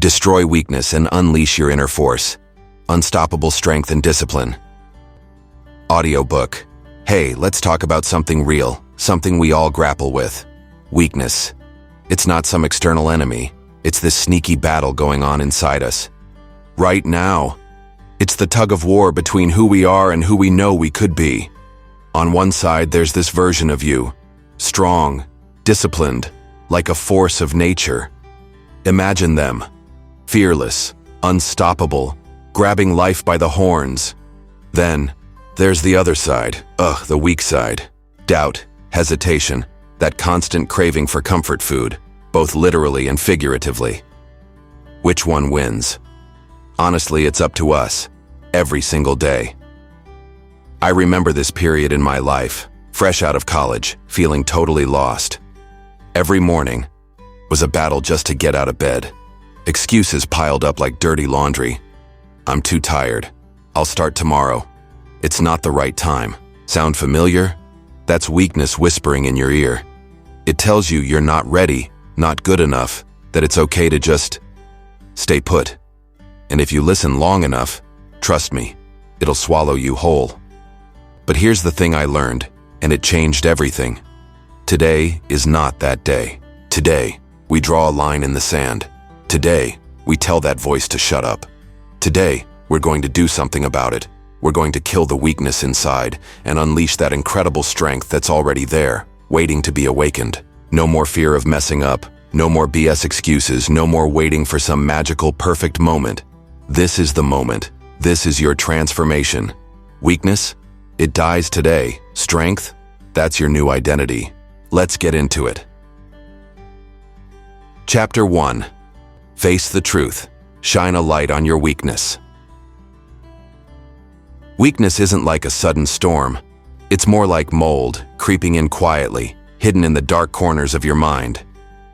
Destroy weakness and unleash your inner force. Unstoppable strength and discipline. Audiobook. Hey, let's talk about something real, something we all grapple with. Weakness. It's not some external enemy. It's this sneaky battle going on inside us. Right now, it's the tug of war between who we are and who we know we could be. On one side, there's this version of you, strong, disciplined, like a force of nature. Imagine them, fearless, unstoppable, grabbing life by the horns. Then, there's the other side, the weak side. Doubt, hesitation, that constant craving for comfort food, both literally and figuratively. Which one wins? Honestly, it's up to us, every single day. I remember this period in my life, fresh out of college, feeling totally lost. Every morning was a battle just to get out of bed. Excuses piled up like dirty laundry. I'm too tired. I'll start tomorrow. It's not the right time. Sound familiar? That's weakness whispering in your ear. It tells you you're not ready, not good enough, that it's okay to just stay put. And if you listen long enough, trust me, it'll swallow you whole. But here's the thing I learned, and it changed everything. Today is not that day. Today, we draw a line in the sand. Today, we tell that voice to shut up. Today, we're going to do something about it. We're going to kill the weakness inside and unleash that incredible strength that's already there, waiting to be awakened. No more fear of messing up. No more BS excuses. No more waiting for some magical, perfect moment. This is the moment. This is your transformation. Weakness? It dies today. Strength? That's your new identity. Let's get into it. Chapter 1. Face the truth. Shine a light on your weakness. Weakness isn't like a sudden storm. It's more like mold, creeping in quietly, hidden in the dark corners of your mind.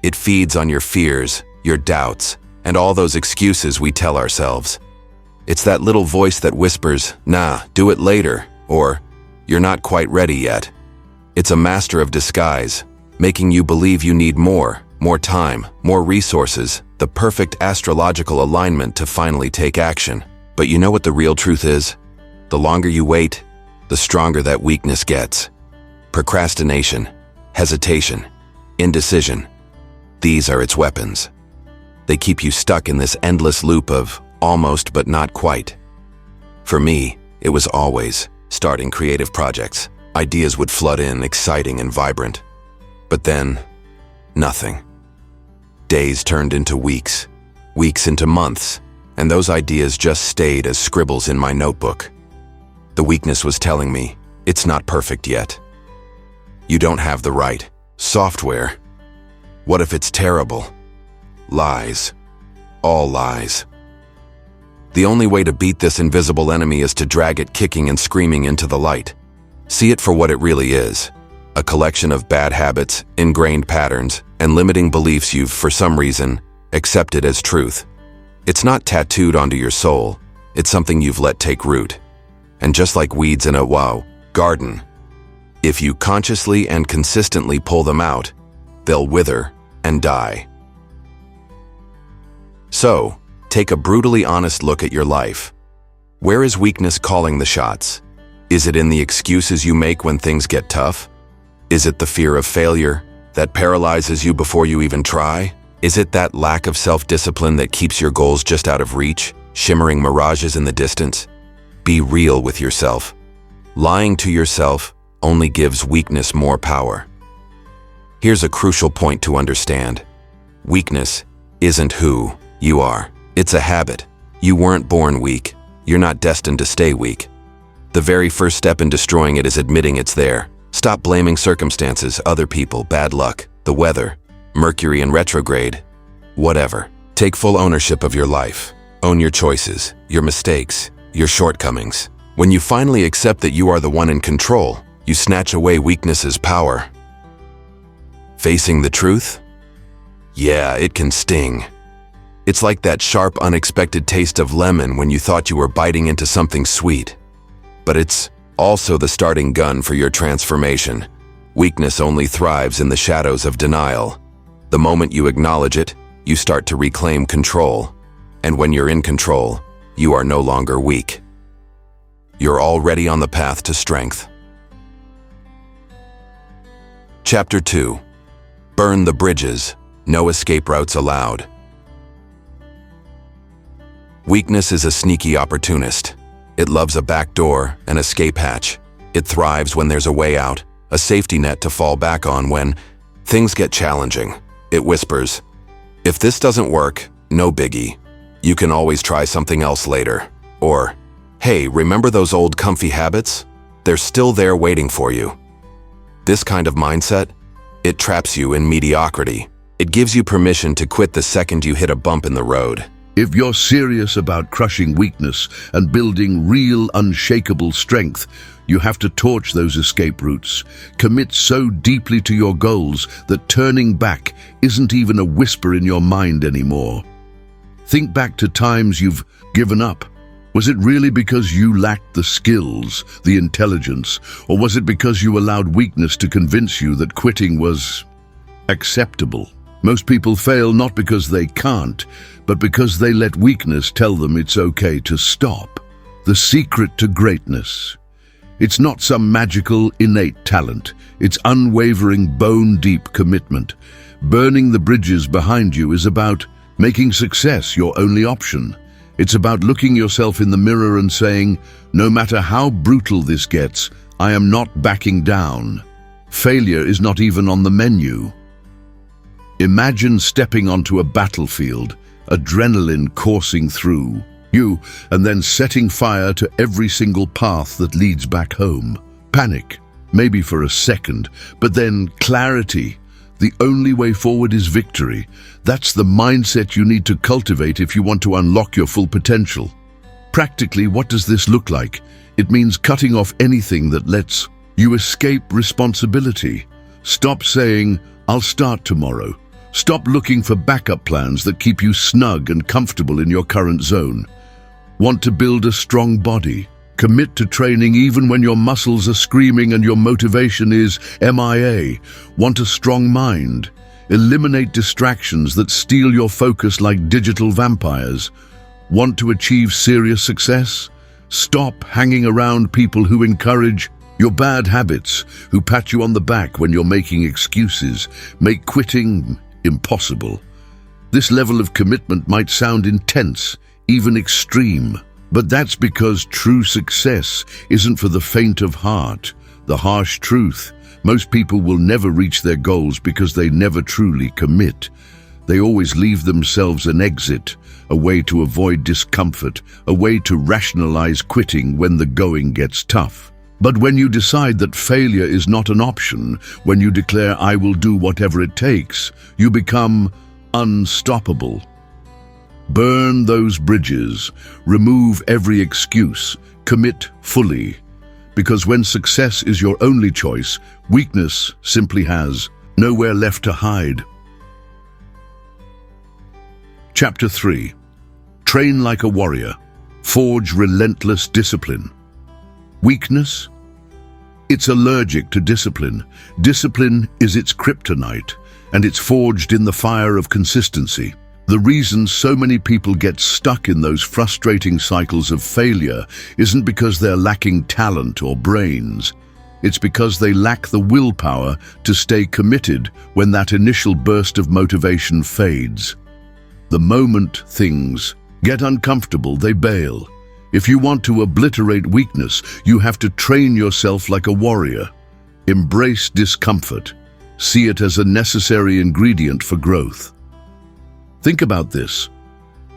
It feeds on your fears, your doubts, and all those excuses we tell ourselves. It's that little voice that whispers, "Nah, do it later," or "You're not quite ready yet." It's a master of disguise, making you believe you need more time, more resources, the perfect astrological alignment to finally take action. But you know what the real truth is? The longer you wait, the stronger that weakness gets. Procrastination, hesitation, indecision. These are its weapons. They keep you stuck in this endless loop of almost but not quite. For me, it was always starting creative projects. Ideas would flood in, exciting and vibrant. But then, nothing. Days turned into weeks, weeks into months, and those ideas just stayed as scribbles in my notebook. The weakness was telling me, it's not perfect yet. You don't have the right software. What if it's terrible? Lies. All lies. The only way to beat this invisible enemy is to drag it kicking and screaming into the light. See it for what it really is. A collection of bad habits, ingrained patterns, and limiting beliefs you've, for some reason, accepted as truth. It's not tattooed onto your soul. It's something you've let take root. And just like weeds in a garden, if you consciously and consistently pull them out, they'll wither and die. So, take a brutally honest look at your life. Where is weakness calling the shots? Is it in the excuses you make when things get tough? Is it the fear of failure that paralyzes you before you even try? Is it that lack of self-discipline that keeps your goals just out of reach, shimmering mirages in the distance? Be real with yourself. Lying to yourself only gives weakness more power. Here's a crucial point to understand. Weakness isn't who you are. It's a habit. You weren't born weak. You're not destined to stay weak. The very first step in destroying it is admitting it's there. Stop blaming circumstances, other people, bad luck, the weather, Mercury in retrograde, whatever. Take full ownership of your life. Own your choices, your mistakes, your shortcomings. When you finally accept that you are the one in control, you snatch away weakness's power. Facing the truth? Yeah, it can sting. It's like that sharp, unexpected taste of lemon when you thought you were biting into something sweet. But it's also the starting gun for your transformation. Weakness only thrives in the shadows of denial. The moment you acknowledge it, you start to reclaim control. And when you're in control, you are no longer weak. You're already on the path to strength. Chapter 2. Burn the bridges. No escape routes allowed. Weakness is a sneaky opportunist. It loves a back door, an escape hatch. It thrives when there's a way out, a safety net to fall back on when things get challenging. It whispers, "If this doesn't work, no biggie. You can always try something else later." Or, "Hey, remember those old comfy habits? They're still there waiting for you." This kind of mindset, it traps you in mediocrity. It gives you permission to quit the second you hit a bump in the road. If you're serious about crushing weakness and building real, unshakable strength, you have to torch those escape routes. Commit so deeply to your goals that turning back isn't even a whisper in your mind anymore. Think back to times you've given up. Was it really because you lacked the skills, the intelligence, or was it because you allowed weakness to convince you that quitting was acceptable? Most people fail not because they can't, but because they let weakness tell them it's okay to stop. The secret to greatness. It's not some magical, innate talent. It's unwavering, bone-deep commitment. Burning the bridges behind you is about making success your only option. It's about looking yourself in the mirror and saying, no matter how brutal this gets, I am not backing down. Failure is not even on the menu. Imagine stepping onto a battlefield, adrenaline coursing through you, and then setting fire to every single path that leads back home. Panic, maybe for a second, but then clarity. The only way forward is victory. That's the mindset you need to cultivate if you want to unlock your full potential. Practically, what does this look like? It means cutting off anything that lets you escape responsibility. Stop saying, "I'll start tomorrow." Stop looking for backup plans that keep you snug and comfortable in your current zone. Want to build a strong body? Commit to training even when your muscles are screaming and your motivation is MIA. Want a strong mind? Eliminate distractions that steal your focus like digital vampires. Want to achieve serious success? Stop hanging around people who encourage your bad habits, who pat you on the back when you're making excuses. Make quitting impossible. This level of commitment might sound intense, even extreme, but that's because true success isn't for the faint of heart. The harsh truth, most people will never reach their goals because they never truly commit. They always leave themselves an exit, a way to avoid discomfort, a way to rationalize quitting when the going gets tough. But when you decide that failure is not an option, when you declare, "I will do whatever it takes," you become unstoppable. Burn those bridges, remove every excuse, commit fully. Because when success is your only choice, weakness simply has nowhere left to hide. Chapter 3. Train like a warrior. Forge relentless discipline. Weakness? It's allergic to discipline. Discipline is its kryptonite, and it's forged in the fire of consistency. The reason so many people get stuck in those frustrating cycles of failure isn't because they're lacking talent or brains. It's because they lack the willpower to stay committed when that initial burst of motivation fades. The moment things get uncomfortable, they bail. If you want to obliterate weakness, you have to train yourself like a warrior. Embrace discomfort. See it as a necessary ingredient for growth. Think about this.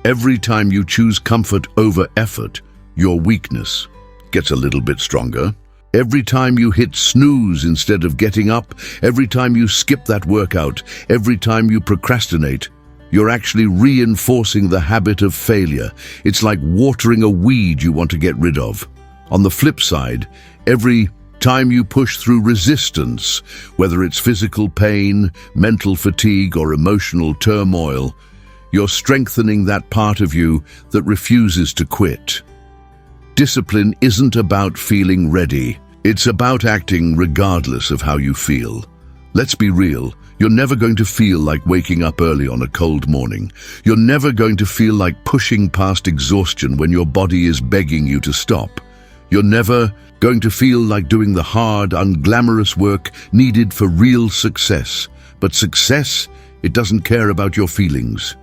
Every time you choose comfort over effort, your weakness gets a little bit stronger. Every time you hit snooze instead of getting up, every time you skip that workout, every time you procrastinate, you're actually reinforcing the habit of failure. It's like watering a weed you want to get rid of. On the flip side, every time you push through resistance, whether it's physical pain, mental fatigue, or emotional turmoil, you're strengthening that part of you that refuses to quit. Discipline isn't about feeling ready. It's about acting regardless of how you feel. Let's be real. You're never going to feel like waking up early on a cold morning. You're never going to feel like pushing past exhaustion when your body is begging you to stop. You're never going to feel like doing the hard, unglamorous work needed for real success. But success, it doesn't care about your feelings.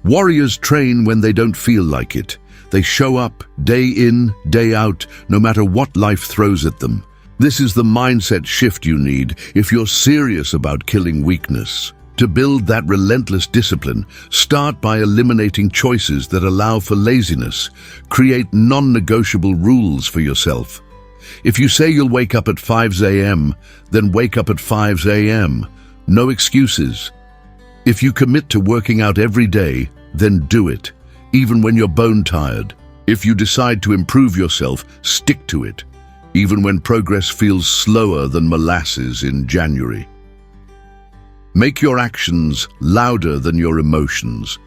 Warriors train when they don't feel like it. They show up day in, day out, no matter what life throws at them. This is the mindset shift you need if you're serious about killing weakness. To build that relentless discipline, start by eliminating choices that allow for laziness. Create non-negotiable rules for yourself. If you say you'll wake up at 5 a.m., then wake up at 5 a.m. No excuses. If you commit to working out every day, then do it, even when you're bone tired. If you decide to improve yourself, stick to it, even when progress feels slower than molasses in January. Make your actions louder than your emotions.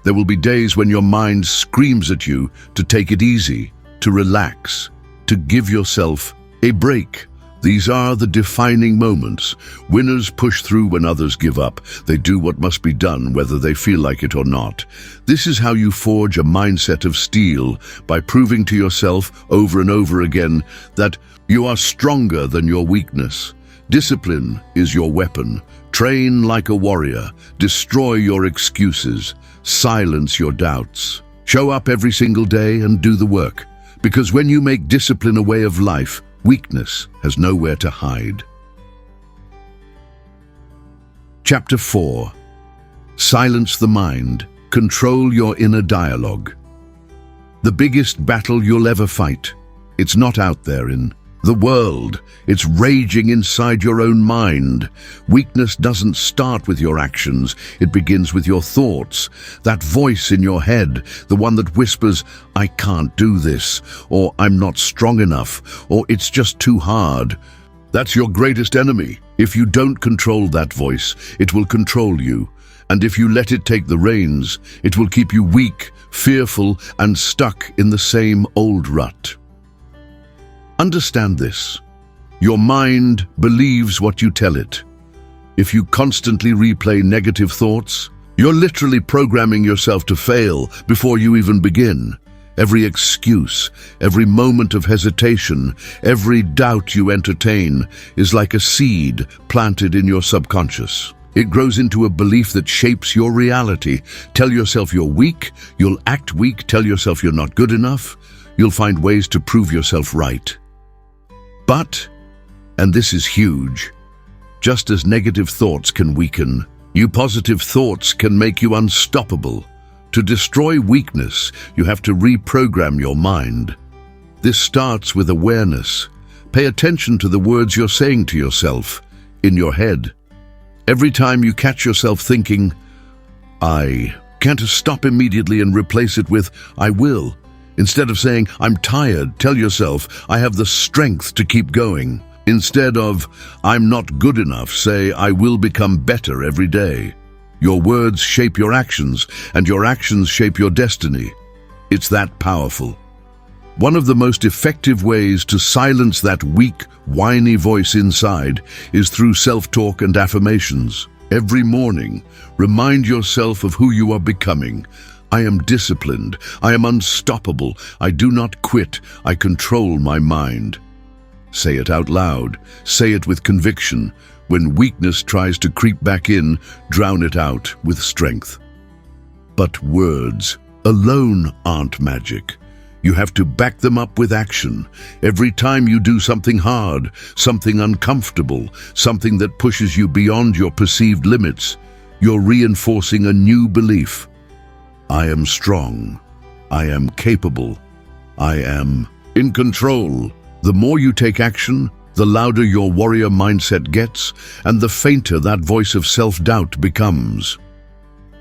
There will be days when your mind screams at you to take it easy, to relax, to give yourself a break. These are the defining moments. Winners push through when others give up. They do what must be done, whether they feel like it or not. This is how you forge a mindset of steel, by proving to yourself over and over again that you are stronger than your weakness. Discipline is your weapon. Train like a warrior. Destroy your excuses. Silence your doubts. Show up every single day and do the work. Because when you make discipline a way of life, weakness has nowhere to hide. Chapter 4. Silence the mind. Control your inner dialogue. The biggest battle you'll ever fight, it's not out there in the world. It's raging inside your own mind. Weakness doesn't start with your actions. It begins with your thoughts. That voice in your head, the one that whispers, "I can't do this," or "I'm not strong enough," or "it's just too hard." That's your greatest enemy. If you don't control that voice, it will control you. And if you let it take the reins, it will keep you weak, fearful, and stuck in the same old rut. Understand this. Your mind believes what you tell it. If you constantly replay negative thoughts, you're literally programming yourself to fail before you even begin. Every excuse, every moment of hesitation, every doubt you entertain is like a seed planted in your subconscious. It grows into a belief that shapes your reality. Tell yourself you're weak, you'll act weak. Tell yourself you're not good enough, you'll find ways to prove yourself right. But, and this is huge, just as negative thoughts can weaken you, positive thoughts can make you unstoppable. To destroy weakness, you have to reprogram your mind. This starts with awareness. Pay attention to the words you're saying to yourself in your head. Every time you catch yourself thinking, "I can't," stop immediately and replace it with "I will." Instead of saying, "I'm tired," tell yourself, "I have the strength to keep going." Instead of, "I'm not good enough," say, "I will become better every day." Your words shape your actions, and your actions shape your destiny. It's that powerful. One of the most effective ways to silence that weak, whiny voice inside is through self-talk and affirmations. Every morning, remind yourself of who you are becoming. I am disciplined. I am unstoppable. I do not quit. I control my mind. Say it out loud. Say it with conviction. When weakness tries to creep back in, drown it out with strength. But words alone aren't magic. You have to back them up with action. Every time you do something hard, something uncomfortable, something that pushes you beyond your perceived limits, you're reinforcing a new belief. I am strong. I am capable. I am in control. The more you take action, the louder your warrior mindset gets, and the fainter that voice of self-doubt becomes.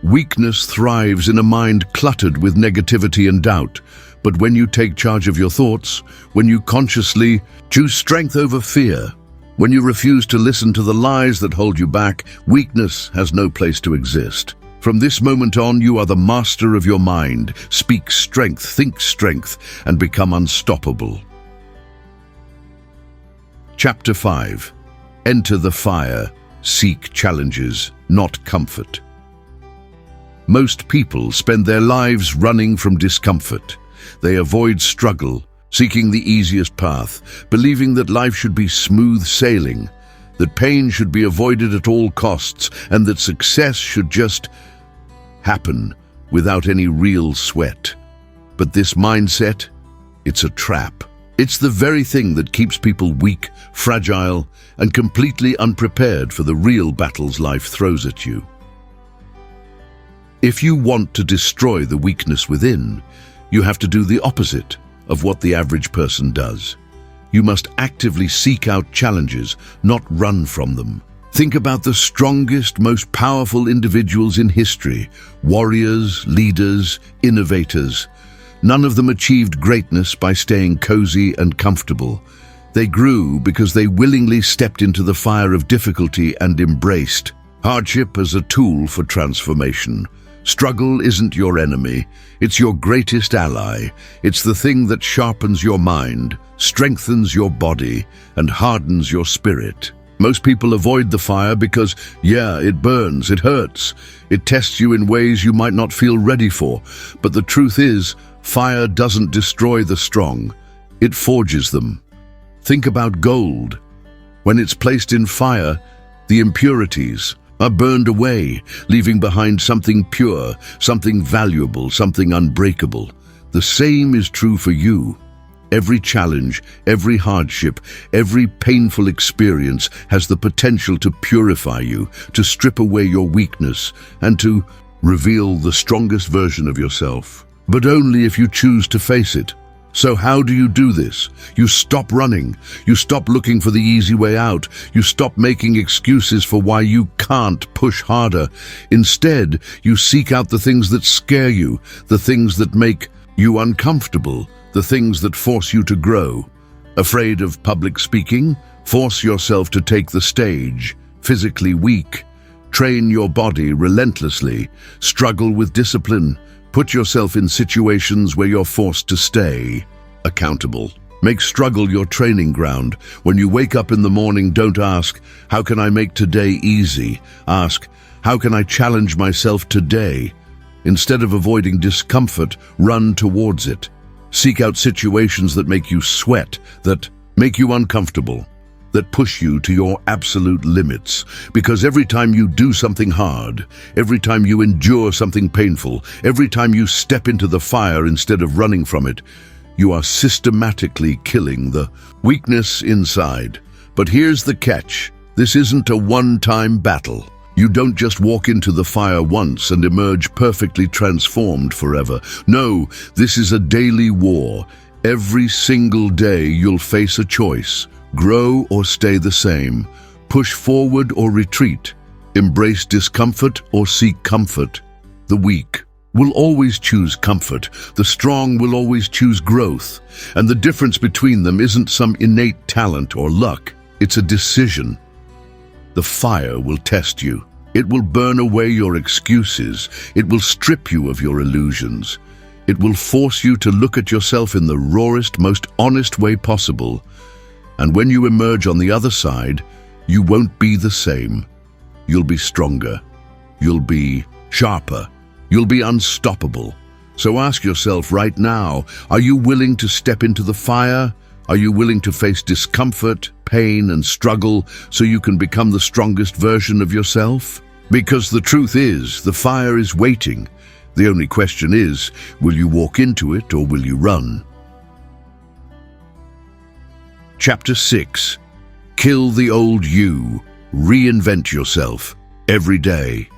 Weakness thrives in a mind cluttered with negativity and doubt. But when you take charge of your thoughts, when you consciously choose strength over fear, when you refuse to listen to the lies that hold you back, weakness has no place to exist. From this moment on, you are the master of your mind. Speak strength, think strength, and become unstoppable. Chapter 5. Enter the fire. seek challenges, not comfort. Most people spend their lives running from discomfort. They avoid struggle, seeking the easiest path, believing that life should be smooth sailing, that pain should be avoided at all costs, and that success should just happen without any real sweat. But this mindset, it's a trap. It's the very thing that keeps people weak, fragile, and completely unprepared for the real battles life throws at you. If you want to destroy the weakness within, you have to do the opposite of what the average person does. You must actively seek out challenges, not run from them. Think about the strongest, most powerful individuals in history: warriors, leaders, innovators. None of them achieved greatness by staying cozy and comfortable. They grew because they willingly stepped into the fire of difficulty and embraced hardship as a tool for transformation. Struggle isn't your enemy, it's your greatest ally. It's the thing that sharpens your mind, strengthens your body, and hardens your spirit. Most people avoid the fire because, yeah, it burns, it hurts, it tests you in ways you might not feel ready for. But the truth is, fire doesn't destroy the strong, it forges them. Think about gold. When it's placed in fire, the impurities are burned away, leaving behind something pure, something valuable, something unbreakable. The same is true for you. Every challenge, every hardship, every painful experience has the potential to purify you, to strip away your weakness, and to reveal the strongest version of yourself. But only if you choose to face it. So how do you do this? You stop running. You stop looking for the easy way out. You stop making excuses for why you can't push harder. Instead, you seek out the things that scare you, the things that make you uncomfortable, the things that force you to grow. Afraid of public speaking? Force yourself to take the stage. Physically weak? Train your body relentlessly. Struggle with discipline. Put yourself in situations where you're forced to stay accountable. Make struggle your training ground. When you wake up in the morning, don't ask, "How can I make today easy?" Ask, "How can I challenge myself today?" Instead of avoiding discomfort, run towards it. Seek out situations that make you sweat, that make you uncomfortable, that push you to your absolute limits. Because every time you do something hard, every time you endure something painful, every time you step into the fire instead of running from it, you are systematically killing the weakness inside. But here's the catch. This isn't a one-time battle. You don't just walk into the fire once and emerge perfectly transformed forever. No, this is a daily war. Every single day you'll face a choice. Grow or stay the same. Push forward or retreat. Embrace discomfort or seek comfort. The weak will always choose comfort. The strong will always choose growth. And the difference between them isn't some innate talent or luck. It's a decision. The fire will test you. It will burn away your excuses. It will strip you of your illusions. It will force you to look at yourself in the rawest, most honest way possible. And when you emerge on the other side, you won't be the same. You'll be stronger. You'll be sharper. You'll be unstoppable. So ask yourself right now, are you willing to step into the fire? Are you willing to face discomfort, pain, and struggle so you can become the strongest version of yourself? Because the truth is, the fire is waiting. The only question is, will you walk into it or will you run? Chapter 6. Kill the old you. Reinvent yourself every day.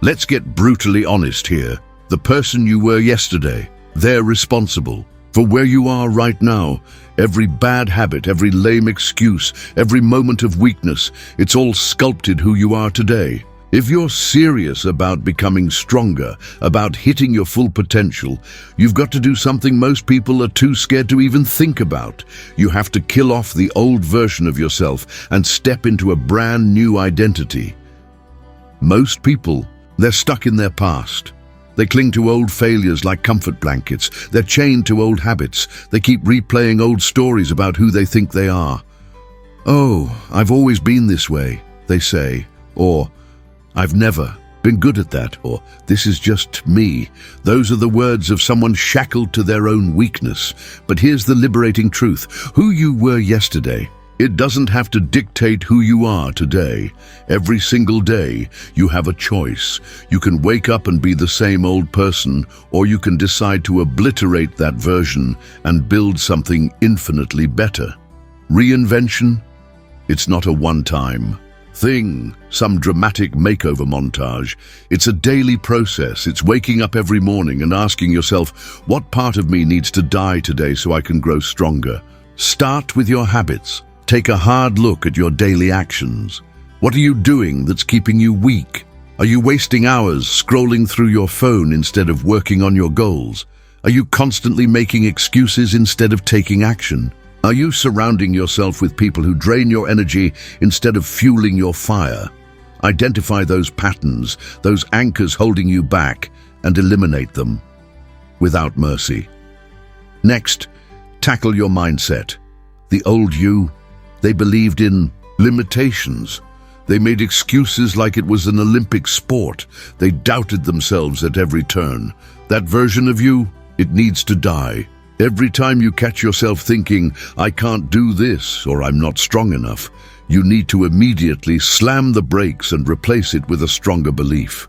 Let's get brutally honest here. The person you were yesterday, they're responsible for where you are right now. Every bad habit, every lame excuse, every moment of weakness, it's all sculpted who you are today. If you're serious about becoming stronger, about hitting your full potential, you've got to do something most people are too scared to even think about. You have to kill off the old version of yourself and step into a brand new identity. Most people, they're stuck in their past. They cling to old failures like comfort blankets. They're chained to old habits. They keep replaying old stories about who they think they are. Oh, I've always been this way. they say, or "I've never been good at that," or "This is just me." Those are the words of someone shackled to their own weakness. But here's the liberating truth. Who you were yesterday, it doesn't have to dictate who you are today. Every single day, you have a choice. You can wake up and be the same old person, or you can decide to obliterate that version and build something infinitely better. Reinvention? It's not a one-time thing, some dramatic makeover montage. It's a daily process. It's waking up every morning and asking yourself, what part of me needs to die today so I can grow stronger? Start with your habits. Take a hard look at your daily actions. What are you doing that's keeping you weak? Are you wasting hours scrolling through your phone instead of working on your goals? Are you constantly making excuses instead of taking action? Are you surrounding yourself with people who drain your energy instead of fueling your fire? Identify those patterns, those anchors holding you back, and eliminate them without mercy. Next, tackle your mindset. The old you, they believed in limitations. They made excuses like it was an Olympic sport. They doubted themselves at every turn. That version of you, it needs to die. Every time you catch yourself thinking, "I can't do this," or "I'm not strong enough," you need to immediately slam the brakes and replace it with a stronger belief.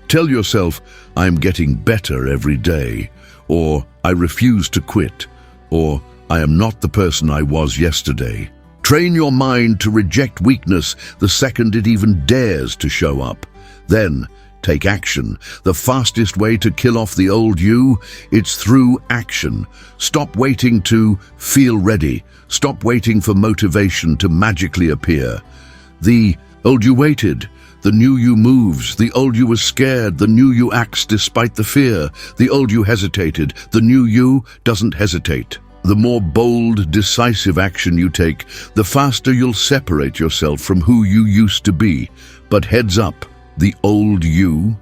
Tell yourself, "I'm getting better every day," or "I refuse to quit," or "I am not the person I was yesterday." Train your mind to reject weakness the second it even dares to show up. Then, take action. The fastest way to kill off the old you, it's through action. Stop waiting to feel ready. Stop waiting for motivation to magically appear. The old you waited. The new you moves. The old you was scared. The new you acts despite the fear. The old you hesitated. The new you doesn't hesitate. The more bold, decisive action you take, the faster you'll separate yourself from who you used to be. But heads up, the old you,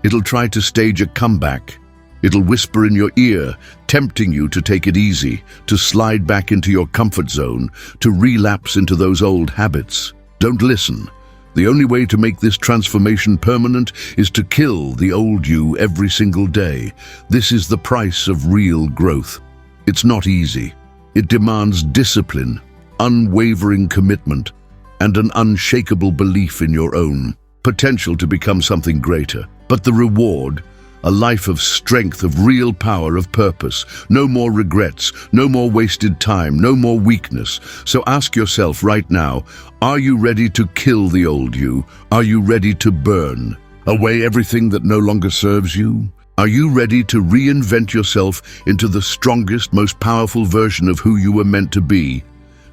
it'll try to stage a comeback. It'll whisper in your ear, tempting you to take it easy, to slide back into your comfort zone, to relapse into those old habits. Don't listen. The only way to make this transformation permanent is to kill the old you every single day. This is the price of real growth. It's not easy. It demands discipline, unwavering commitment, and an unshakable belief in your own potential to become something greater. But the reward, a life of strength, of real power, of purpose. No more regrets, no more wasted time, no more weakness. So ask yourself right now, are you ready to kill the old you? Are you ready to burn away everything that no longer serves you? Are you ready to reinvent yourself into the strongest, most powerful version of who you were meant to be?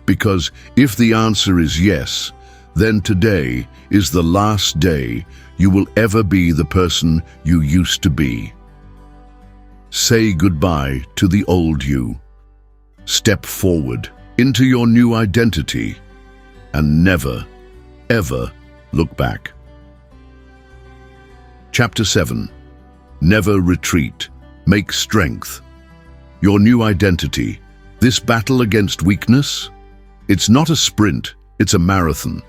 Because if the answer is yes, then today is the last day you will ever be the person you used to be. Say goodbye to the old you. Step forward into your new identity and never, ever look back. Chapter 7. Never retreat. Make strength. Your new identity. This battle against weakness? It's not a sprint, it's a marathon.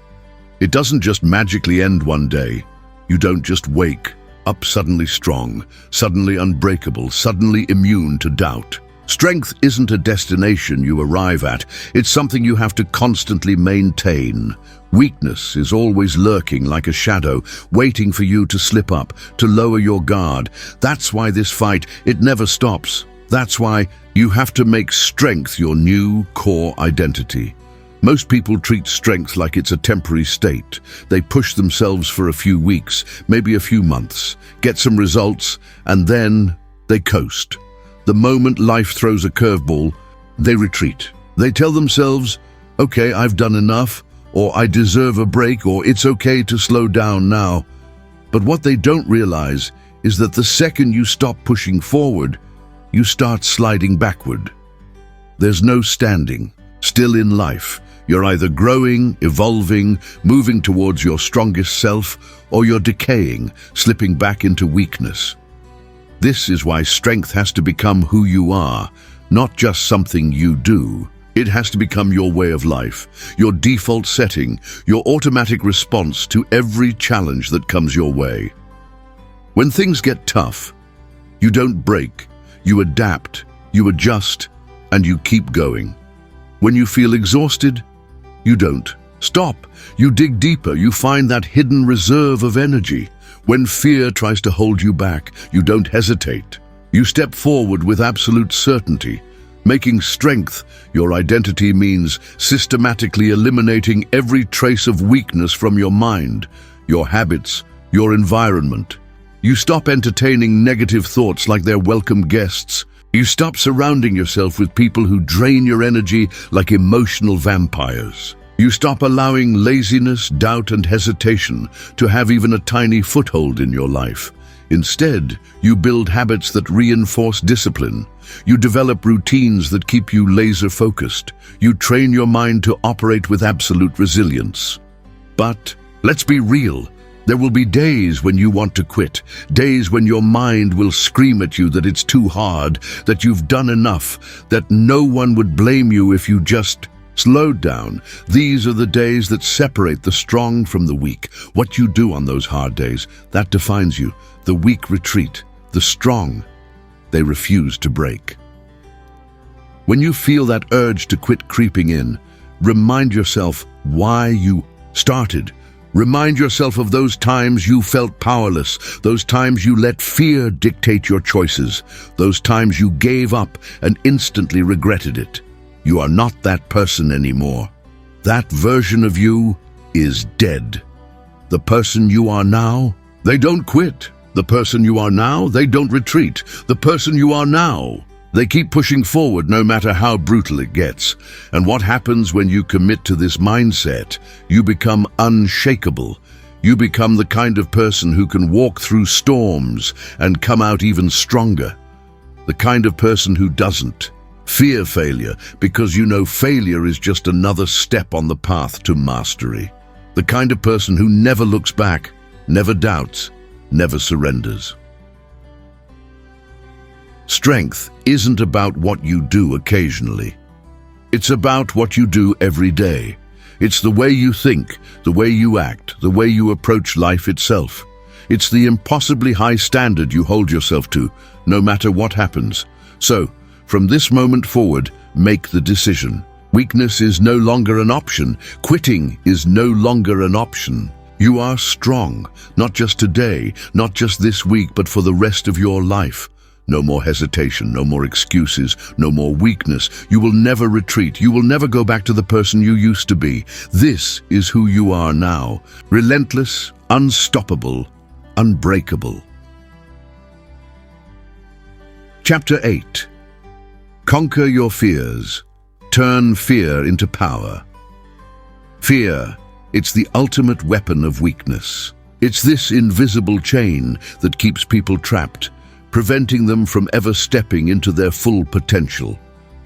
It doesn't just magically end one day. You don't just wake up suddenly strong, suddenly unbreakable, suddenly immune to doubt. Strength isn't a destination you arrive at. It's something you have to constantly maintain. Weakness is always lurking like a shadow, waiting for you to slip up, to lower your guard. That's why this fight, it never stops. That's why you have to make strength your new core identity. Most people treat strength like it's a temporary state. They push themselves for a few weeks, maybe a few months, get some results, and then they coast. The moment life throws a curveball, they retreat. They tell themselves, okay, I've done enough, or I deserve a break, or it's okay to slow down now. But what they don't realize is that the second you stop pushing forward, you start sliding backward. There's no standing still in life. You're either growing, evolving, moving towards your strongest self, or you're decaying, slipping back into weakness. This is why strength has to become who you are, not just something you do. It has to become your way of life, your default setting, your automatic response to every challenge that comes your way. When things get tough, you don't break, you adapt, you adjust, and you keep going. When you feel exhausted, you don't stop. You dig deeper, you find that hidden reserve of energy. When fear tries to hold you back, you don't hesitate. You step forward with absolute certainty. Making strength your identity means systematically eliminating every trace of weakness from your mind, your habits, your environment. You stop entertaining negative thoughts like they're welcome guests. You stop surrounding yourself with people who drain your energy like emotional vampires. You stop allowing laziness, doubt, and hesitation to have even a tiny foothold in your life. Instead, you build habits that reinforce discipline. You develop routines that keep you laser-focused. You train your mind to operate with absolute resilience. But let's be real. There will be days when you want to quit, days when your mind will scream at you that it's too hard, that you've done enough, that no one would blame you if you just slowed down. These are the days that separate the strong from the weak. What you do on those hard days, that defines you. The weak retreat, the strong, they refuse to break. When you feel that urge to quit creeping in, remind yourself why you started. Remind yourself of those times you felt powerless, those times you let fear dictate your choices, those times you gave up and instantly regretted it. You are not that person anymore. That version of you is dead. The person you are now, they don't quit. The person you are now, they don't retreat. The person you are now, they keep pushing forward no matter how brutal it gets. And what happens when you commit to this mindset? You become unshakable. You become the kind of person who can walk through storms and come out even stronger. The kind of person who doesn't fear failure because you know failure is just another step on the path to mastery. The kind of person who never looks back, never doubts, never surrenders. Strength isn't about what you do occasionally. It's about what you do every day. It's the way you think, the way you act, the way you approach life itself. It's the impossibly high standard you hold yourself to, no matter what happens. So, from this moment forward, make the decision. Weakness is no longer an option. Quitting is no longer an option. You are strong, not just today, not just this week, but for the rest of your life. No more hesitation, no more excuses, no more weakness. You will never retreat. You will never go back to the person you used to be. This is who you are now. Relentless, unstoppable, unbreakable. Chapter 8. Conquer your fears. Turn fear into power. Fear, it's the ultimate weapon of weakness. It's this invisible chain that keeps people trapped, preventing them from ever stepping into their full potential.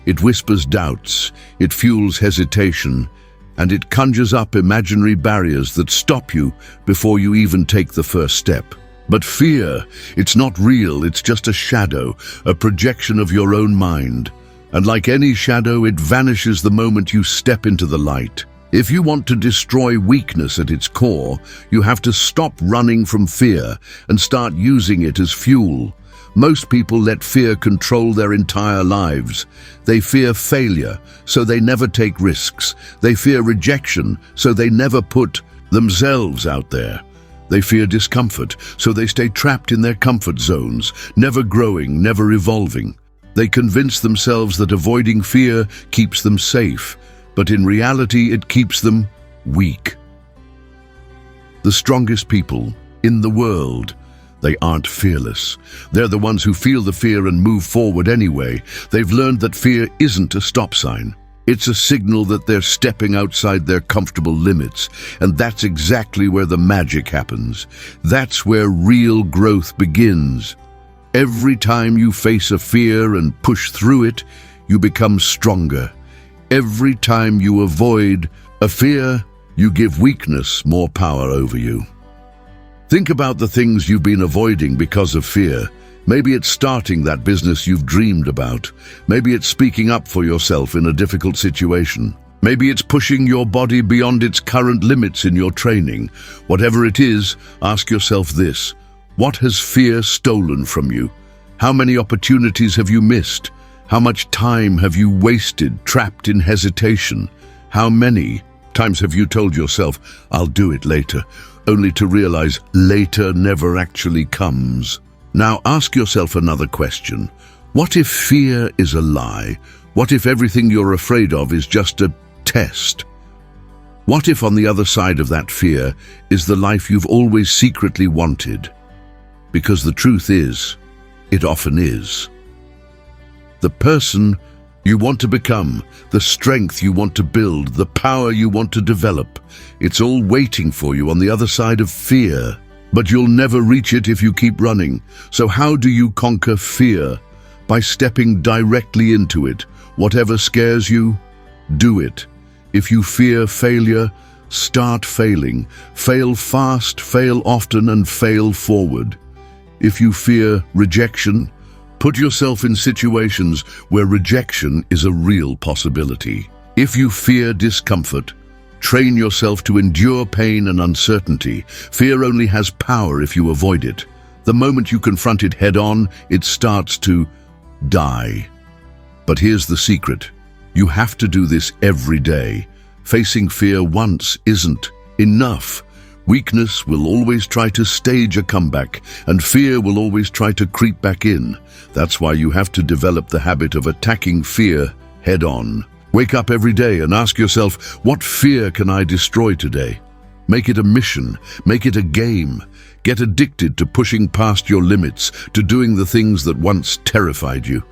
It whispers doubts, it fuels hesitation, and it conjures up imaginary barriers that stop you before you even take the first step. But fear, it's not real, it's just a shadow, a projection of your own mind. And like any shadow, it vanishes the moment you step into the light. If you want to destroy weakness at its core, you have to stop running from fear and start using it as fuel. Most people let fear control their entire lives. They fear failure, so they never take risks. They fear rejection, so they never put themselves out there. They fear discomfort, so they stay trapped in their comfort zones, never growing, never evolving. They convince themselves that avoiding fear keeps them safe, but in reality it keeps them weak. The strongest people in the world, they aren't fearless. They're the ones who feel the fear and move forward anyway. They've learned that fear isn't a stop sign. It's a signal that they're stepping outside their comfortable limits, and that's exactly where the magic happens. That's where real growth begins. Every time you face a fear and push through it, you become stronger. Every time you avoid a fear, you give weakness more power over you. Think about the things you've been avoiding because of fear. Maybe it's starting that business you've dreamed about. Maybe it's speaking up for yourself in a difficult situation. Maybe it's pushing your body beyond its current limits in your training. Whatever it is, ask yourself this: what has fear stolen from you? How many opportunities have you missed? How much time have you wasted trapped in hesitation? How many times have you told yourself, "I'll do it later," only to realize later never actually comes? Now ask yourself another question. What if fear is a lie? What if everything you're afraid of is just a test? What if on the other side of that fear is the life you've always secretly wanted? Because the truth is, it often is. The person you want to become, the strength you want to build, the power you want to develop, it's all waiting for you on the other side of fear. But you'll never reach it if you keep running. So how do you conquer fear? By stepping directly into it. Whatever scares you, do it. If you fear failure, start failing. Fail fast, fail often, and fail forward. If you fear rejection, put yourself in situations where rejection is a real possibility. If you fear discomfort, train yourself to endure pain and uncertainty. Fear only has power if you avoid it. The moment you confront it head-on, it starts to die. But here's the secret. You have to do this every day. Facing fear once isn't enough. Weakness will always try to stage a comeback, and fear will always try to creep back in. That's why you have to develop the habit of attacking fear head-on. Wake up every day and ask yourself, what fear can I destroy today? Make it a mission, make it a game. Get addicted to pushing past your limits, to doing the things that once terrified you.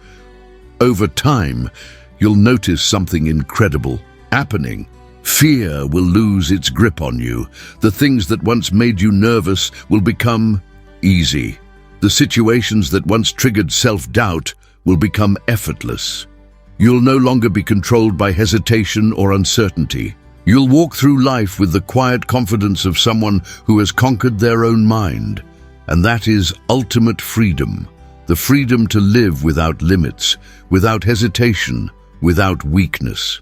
Over time, you'll notice something incredible happening. Fear will lose its grip on you. The things that once made you nervous will become easy. The situations that once triggered self-doubt will become effortless. You'll no longer be controlled by hesitation or uncertainty. You'll walk through life with the quiet confidence of someone who has conquered their own mind. And that is ultimate freedom. The freedom to live without limits, without hesitation, without weakness.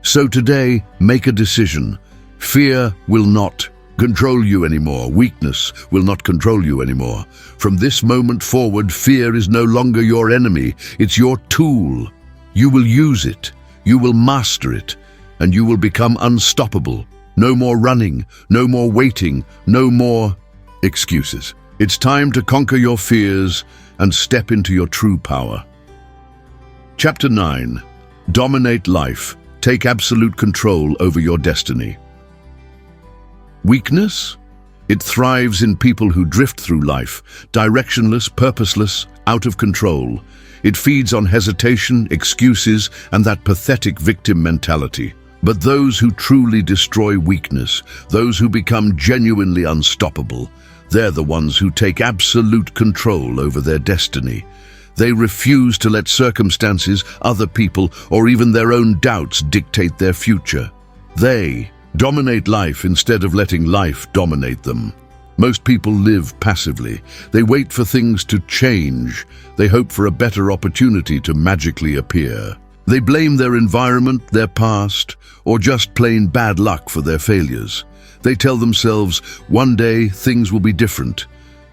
So today, make a decision. Fear will not control you anymore. Weakness will not control you anymore. From this moment forward, fear is no longer your enemy. It's your tool. You will use it. You will master it. And you will become unstoppable. No more running, no more waiting, no more excuses. It's time to conquer your fears and step into your true power. Chapter 9. Dominate life. Take absolute control over your destiny. Weakness? It thrives in people who drift through life, directionless, purposeless, out of control. It feeds on hesitation, excuses, and that pathetic victim mentality. But those who truly destroy weakness, those who become genuinely unstoppable, they're the ones who take absolute control over their destiny. They refuse to let circumstances, other people, or even their own doubts dictate their future. They dominate life instead of letting life dominate them. Most people live passively. They wait for things to change. They hope for a better opportunity to magically appear. They blame their environment, their past, or just plain bad luck for their failures. They tell themselves, one day things will be different.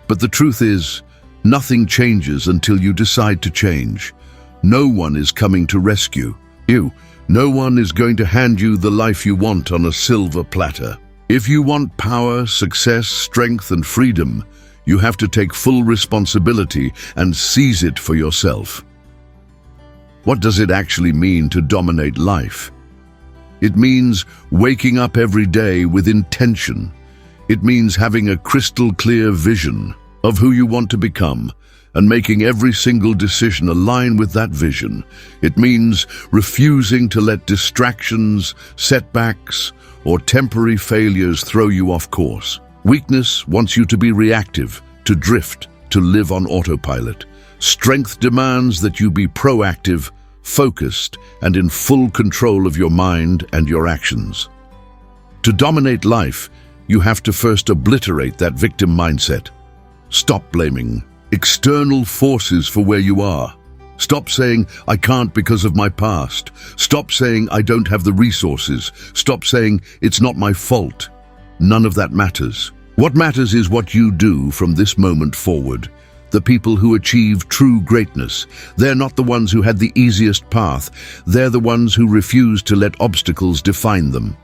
But the truth is, nothing changes until you decide to change. No one is coming to rescue you. No one is going to hand you the life you want on a silver platter. If you want power, success, strength, and freedom, you have to take full responsibility and seize it for yourself. What does it actually mean to dominate life? It means waking up every day with intention. It means having a crystal clear vision of who you want to become and making every single decision align with that vision. It means refusing to let distractions, setbacks, or temporary failures throw you off course. Weakness wants you to be reactive, to drift, to live on autopilot. Strength demands that you be proactive, focused, and in full control of your mind and your actions. To dominate life, you have to first obliterate that victim mindset. Stop blaming, external forces for where you are. Stop saying, I can't because of my past. Stop saying, I don't have the resources. Stop saying, it's not my fault. None of that matters. What matters is what you do from this moment forward. The people who achieve true greatness, they're not the ones who had the easiest path. They're the ones who refuse to let obstacles define them.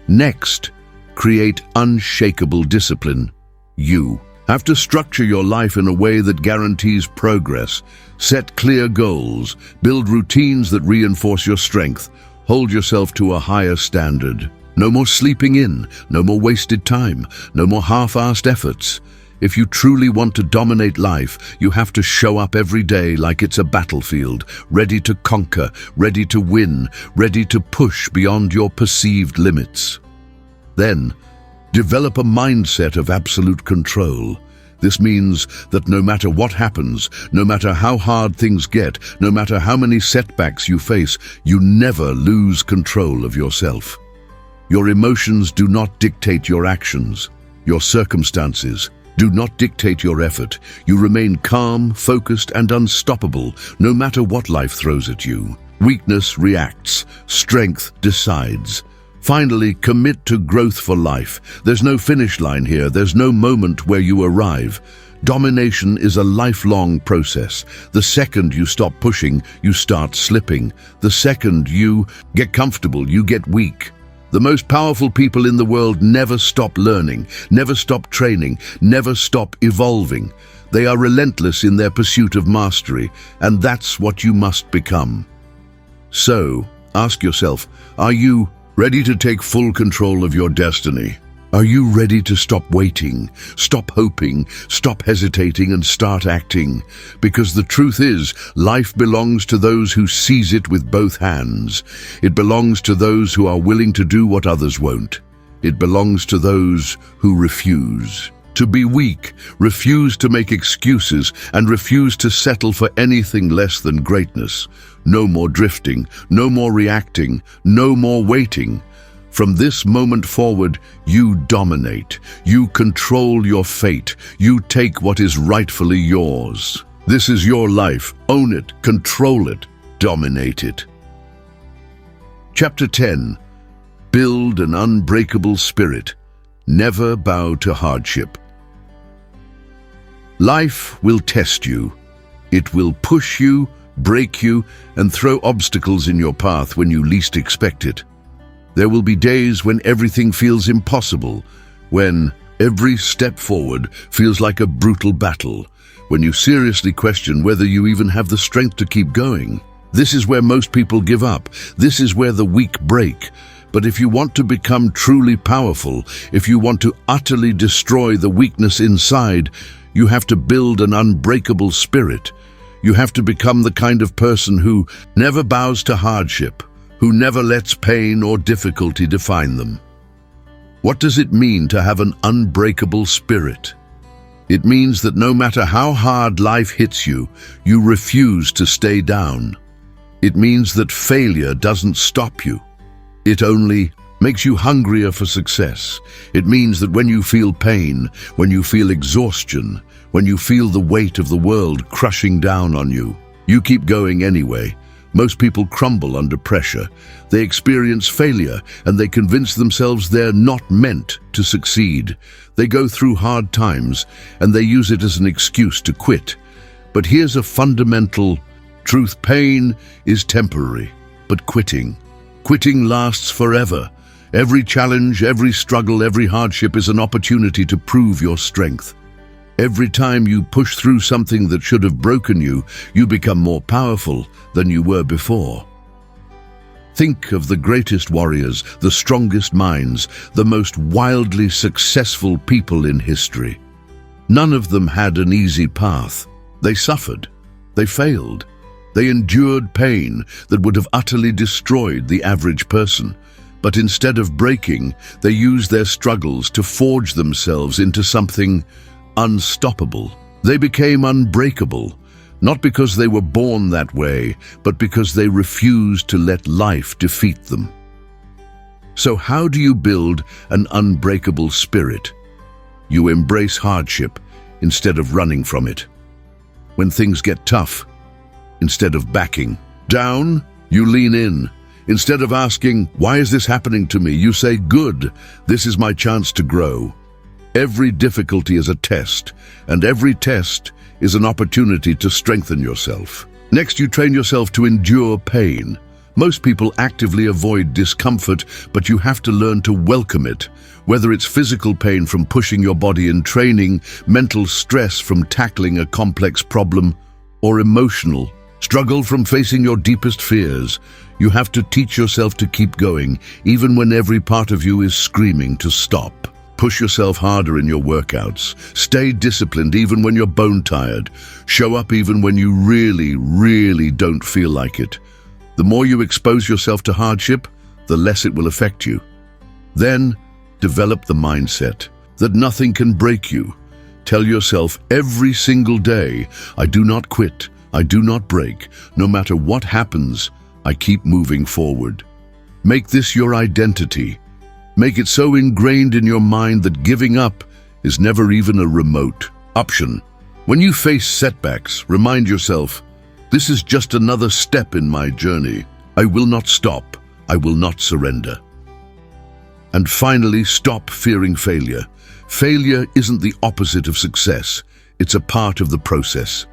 Next, create unshakable discipline. You have to structure your life in a way that guarantees progress. Set clear goals, build routines that reinforce your strength, hold yourself to a higher standard. No more sleeping in, no more wasted time, no more half-assed efforts. If you truly want to dominate life, you have to show up every day like it's a battlefield, ready to conquer, ready to win, ready to push beyond your perceived limits. Then, develop a mindset of absolute control. This means that no matter what happens, no matter how hard things get, no matter how many setbacks you face, you never lose control of yourself. Your emotions do not dictate your actions. Your circumstances do not dictate your effort. You remain calm, focused, and unstoppable, no matter what life throws at you. Weakness reacts. Strength decides. Finally, commit to growth for life. There's no finish line here. There's no moment where you arrive. Domination is a lifelong process. The second you stop pushing, you start slipping. The second you get comfortable, you get weak. The most powerful people in the world never stop learning, never stop training, never stop evolving. They are relentless in their pursuit of mastery, and that's what you must become. So, ask yourself, are you ready to take full control of your destiny? Are you ready to stop waiting, stop hoping, stop hesitating, and start acting? Because the truth is, life belongs to those who seize it with both hands. It belongs to those who are willing to do what others won't. It belongs to those who refuse to be weak, refuse to make excuses, and refuse to settle for anything less than greatness. No more drifting, no more reacting, no more waiting. From this moment forward, you dominate. You control your fate. You take what is rightfully yours. This is your life. Own it, control it, dominate it. Chapter 10. Build an unbreakable spirit. Never bow to hardship. Life will test you. It will push you, break you, and throw obstacles in your path when you least expect it. There will be days when everything feels impossible, when every step forward feels like a brutal battle, when you seriously question whether you even have the strength to keep going. This is where most people give up. This is where the weak break. But if you want to become truly powerful, if you want to utterly destroy the weakness inside, you have to build an unbreakable spirit. You have to become the kind of person who never bows to hardship, who never lets pain or difficulty define them. What does it mean to have an unbreakable spirit? It means that no matter how hard life hits you, you refuse to stay down. It means that failure doesn't stop you. It only makes you hungrier for success. It means that when you feel pain, when you feel exhaustion, when you feel the weight of the world crushing down on you, you keep going anyway. Most people crumble under pressure. They experience failure and they convince themselves they're not meant to succeed. They go through hard times and they use it as an excuse to quit. But here's a fundamental truth. Pain is temporary, but quitting lasts forever. Every challenge, every struggle, every hardship is an opportunity to prove your strength. Every time you push through something that should have broken you, you become more powerful than you were before. Think of the greatest warriors, the strongest minds, the most wildly successful people in history. None of them had an easy path. They suffered. They failed. They endured pain that would have utterly destroyed the average person. But instead of breaking, they used their struggles to forge themselves into something unstoppable. They became unbreakable, not because they were born that way, but because they refused to let life defeat them. So how do you build an unbreakable spirit? You embrace hardship. instead of running from it. When things get tough, instead of backing down, you lean in. Instead of asking, "Why is this happening to me?" you say, "Good, this is my chance to grow." Every difficulty is a test, and every test is an opportunity to strengthen yourself. Next, you train yourself to endure pain. Most people actively avoid discomfort, but you have to learn to welcome it. Whether it's physical pain from pushing your body in training, mental stress from tackling a complex problem, or emotional struggle from facing your deepest fears, you have to teach yourself to keep going, even when every part of you is screaming to stop. Push yourself harder in your workouts. Stay disciplined even when you're bone-tired. Show up even when you really don't feel like it. The more you expose yourself to hardship, the less it will affect you. Then, develop the mindset that nothing can break you. Tell yourself every single day, "I do not quit, I do not break. No matter what happens, I keep moving forward." Make this your identity. Make it so ingrained in your mind that giving up is never even a remote option. When you face setbacks, remind yourself, "This is just another step in my journey. I will not stop. I will not surrender." And finally, stop fearing failure. Failure isn't the opposite of success. It's a part of the process.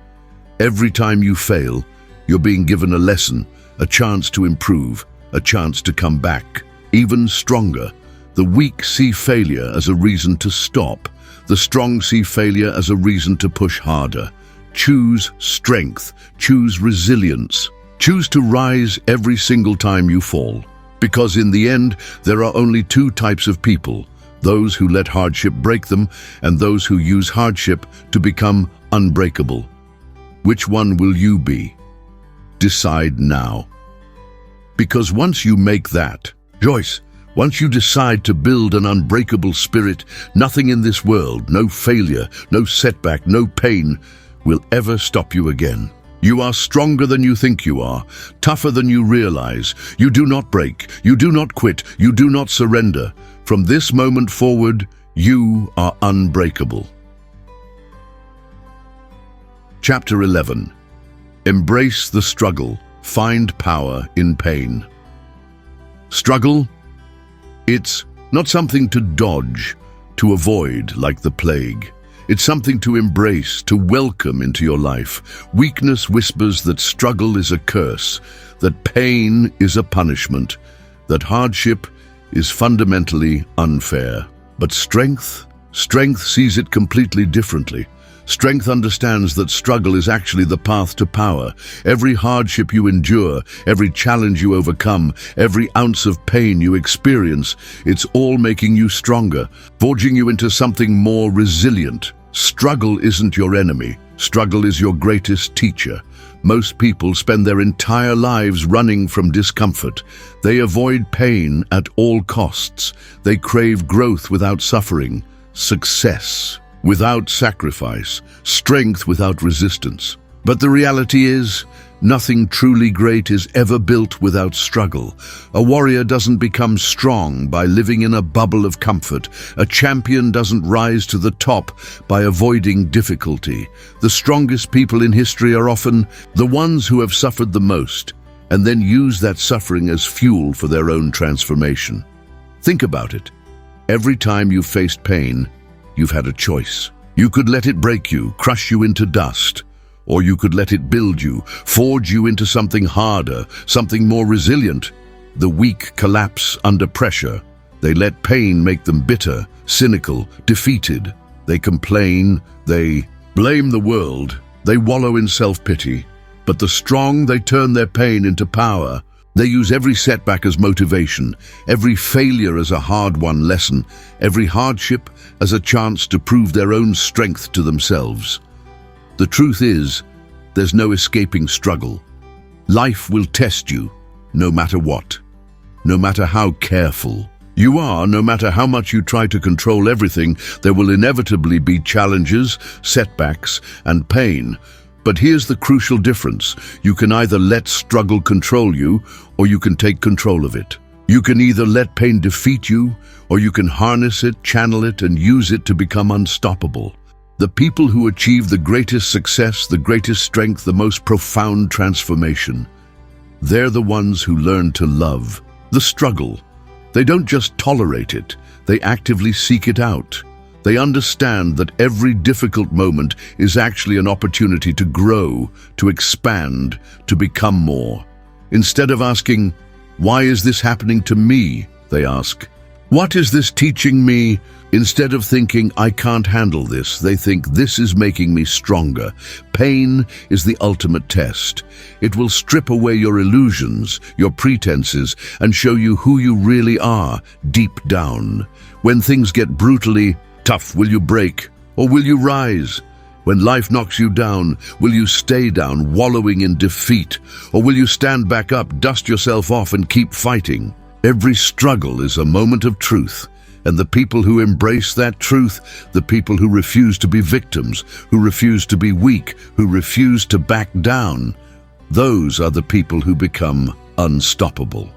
Every time you fail, you're being given a lesson, a chance to improve, a chance to come back, even stronger. The weak see failure as a reason to stop. The strong see failure as a reason to push harder. Choose strength. Choose resilience. Choose to rise every single time you fall. Because in the end, there are only two types of people: those who let hardship break them and those who use hardship to become unbreakable. Which one will you be? Decide now. Because once you make that choice, once you decide to build an unbreakable spirit, nothing in this world, no failure, no setback, no pain, will ever stop you again. You are stronger than you think you are, tougher than you realize. You do not break, you do not quit, you do not surrender. From this moment forward, you are unbreakable. Chapter 11. Embrace the struggle. Find power in pain. Struggle? It's not something to dodge, to avoid like the plague. It's something to embrace, to welcome into your life. Weakness whispers that struggle is a curse, that pain is a punishment, that hardship is fundamentally unfair. But strength sees it completely differently. Strength understands that struggle is actually the path to power. Every hardship you endure, every challenge you overcome, every ounce of pain you experience, it's all making you stronger, forging you into something more resilient. Struggle isn't your enemy. Struggle is your greatest teacher. Most people spend their entire lives running from discomfort. They avoid pain at all costs. They crave growth without suffering, success without sacrifice, strength without resistance. But the reality is, nothing truly great is ever built without struggle. A warrior doesn't become strong by living in a bubble of comfort. A champion doesn't rise to the top by avoiding difficulty. The strongest people in history are often the ones who have suffered the most, and then use that suffering as fuel for their own transformation. Think about it. Every time you've faced pain, you've had a choice. You could let it break you, crush you into dust, or you could let it build you, forge you into something harder, something more resilient. The weak collapse under pressure. They let pain make them bitter, cynical, defeated. They complain, they blame the world, they wallow in self-pity. But the strong, they turn their pain into power. They use every setback as motivation, every failure as a hard-won lesson, every hardship as a chance to prove their own strength to themselves. The truth is, there's no escaping struggle. Life will test you, no matter what. No matter how careful you are, no matter how much you try to control everything, there will inevitably be challenges, setbacks, and pain. But here's the crucial difference. You can either let struggle control you, or you can take control of it. You can either let pain defeat you, or you can harness it, channel it, and use it to become unstoppable. The people who achieve the greatest success, the greatest strength, the most profound transformation, they're the ones who learn to love the struggle. They don't just tolerate it, they actively seek it out. They understand that every difficult moment is actually an opportunity to grow, to expand, to become more. Instead of asking, "Why is this happening to me?" they ask, "What is this teaching me?" Instead of thinking, "I can't handle this," they think, "This is making me stronger." Pain is the ultimate test. It will strip away your illusions, your pretenses, and show you who you really are, deep down. When things get brutally tough, will you break, or will you rise? When life knocks you down, will you stay down, wallowing in defeat, or will you stand back up, dust yourself off, and keep fighting? Every struggle is a moment of truth. And the people who embrace that truth, the people who refuse to be victims, who refuse to be weak, who refuse to back down, those are the people who become unstoppable.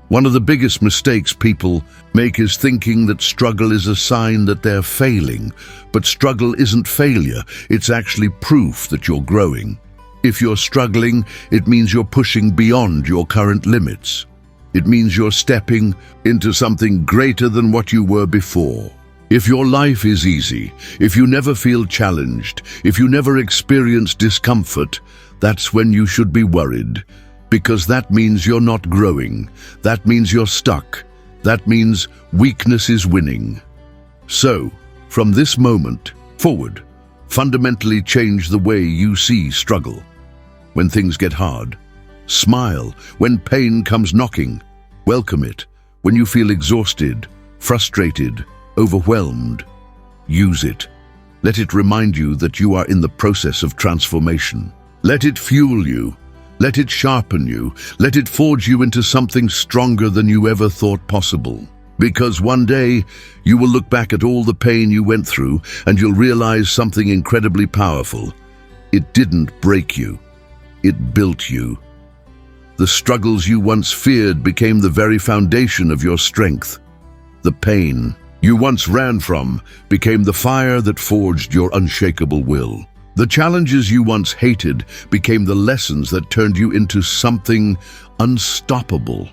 One of the biggest mistakes people make is thinking that struggle is a sign that they're failing. But struggle isn't failure, it's actually proof that you're growing. If you're struggling, it means you're pushing beyond your current limits. It means you're stepping into something greater than what you were before. If your life is easy, if you never feel challenged, if you never experience discomfort, that's when you should be worried, because that means you're not growing. That means you're stuck. That means weakness is winning. So, from this moment forward, fundamentally change the way you see struggle. When things get hard, smile. When pain comes knocking, welcome it. When you feel exhausted, frustrated, overwhelmed, use it. Let it remind you that you are in the process of transformation. Let it fuel you. Let it sharpen you. Let it forge you into something stronger than you ever thought possible. Because one day, you will look back at all the pain you went through and you'll realize something incredibly powerful. It didn't break you. It built you. The struggles you once feared became the very foundation of your strength. The pain you once ran from became the fire that forged your unshakable will. The challenges you once hated became the lessons that turned you into something unstoppable.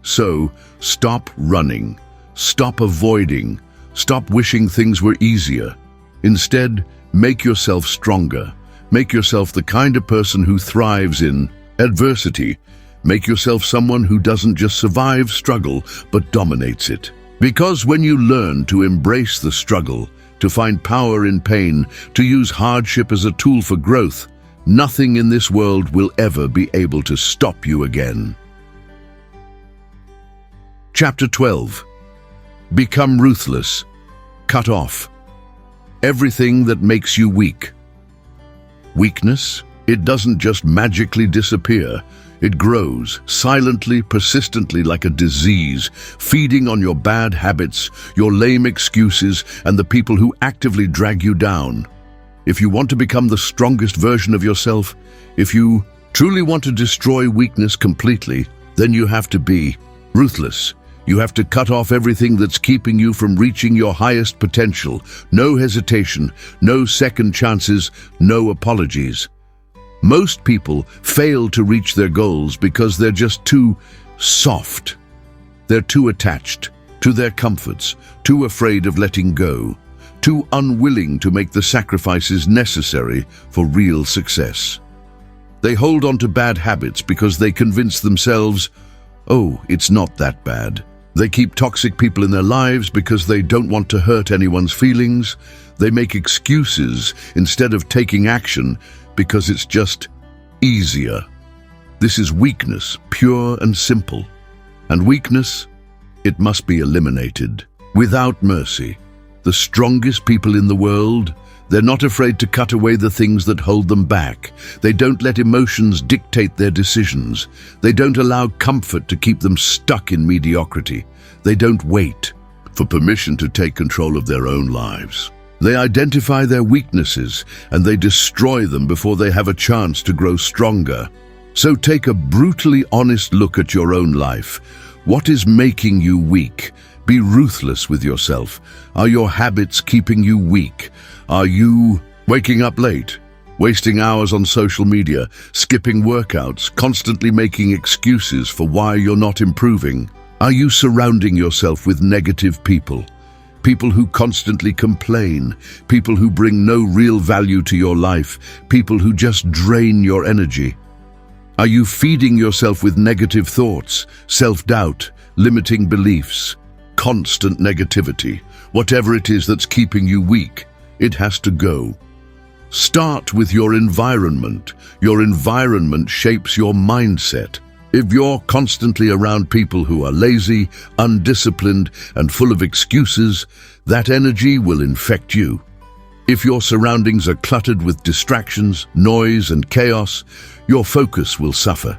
So, stop running, stop avoiding, stop wishing things were easier. Instead, make yourself stronger. Make yourself the kind of person who thrives in adversity. Make yourself someone who doesn't just survive struggle, but dominates it. Because when you learn to embrace the struggle, to find power in pain, to use hardship as a tool for growth, nothing in this world will ever be able to stop you again. Chapter 12. Become ruthless. Cut off everything that makes you weak. Weakness, it doesn't just magically disappear. It grows silently, persistently, like a disease, feeding on your bad habits, your lame excuses, and the people who actively drag you down. If you want to become the strongest version of yourself, if you truly want to destroy weakness completely, then you have to be ruthless. You have to cut off everything that's keeping you from reaching your highest potential. No hesitation, no second chances, no apologies. Most people fail to reach their goals because they're just too soft. They're too attached to their comforts, too afraid of letting go, too unwilling to make the sacrifices necessary for real success. They hold on to bad habits because they convince themselves, "Oh, it's not that bad." They keep toxic people in their lives because they don't want to hurt anyone's feelings. They make excuses instead of taking action because it's just easier. This is weakness, pure and simple. And weakness, it must be eliminated without mercy. The strongest people in the world, they're not afraid to cut away the things that hold them back. They don't let emotions dictate their decisions. They don't allow comfort to keep them stuck in mediocrity. They don't wait for permission to take control of their own lives. They identify their weaknesses and they destroy them before they have a chance to grow stronger. So take a brutally honest look at your own life. What is making you weak? Be ruthless with yourself. Are your habits keeping you weak? Are you waking up late, wasting hours on social media, skipping workouts, constantly making excuses for why you're not improving? Are you surrounding yourself with negative people? People who constantly complain, people who bring no real value to your life, people who just drain your energy. Are you feeding yourself with negative thoughts, self-doubt, limiting beliefs, constant negativity? Whatever it is that's keeping you weak, it has to go. Start with your environment. Your environment shapes your mindset. If you're constantly around people who are lazy, undisciplined, and full of excuses, that energy will infect you. If your surroundings are cluttered with distractions, noise, and chaos, your focus will suffer.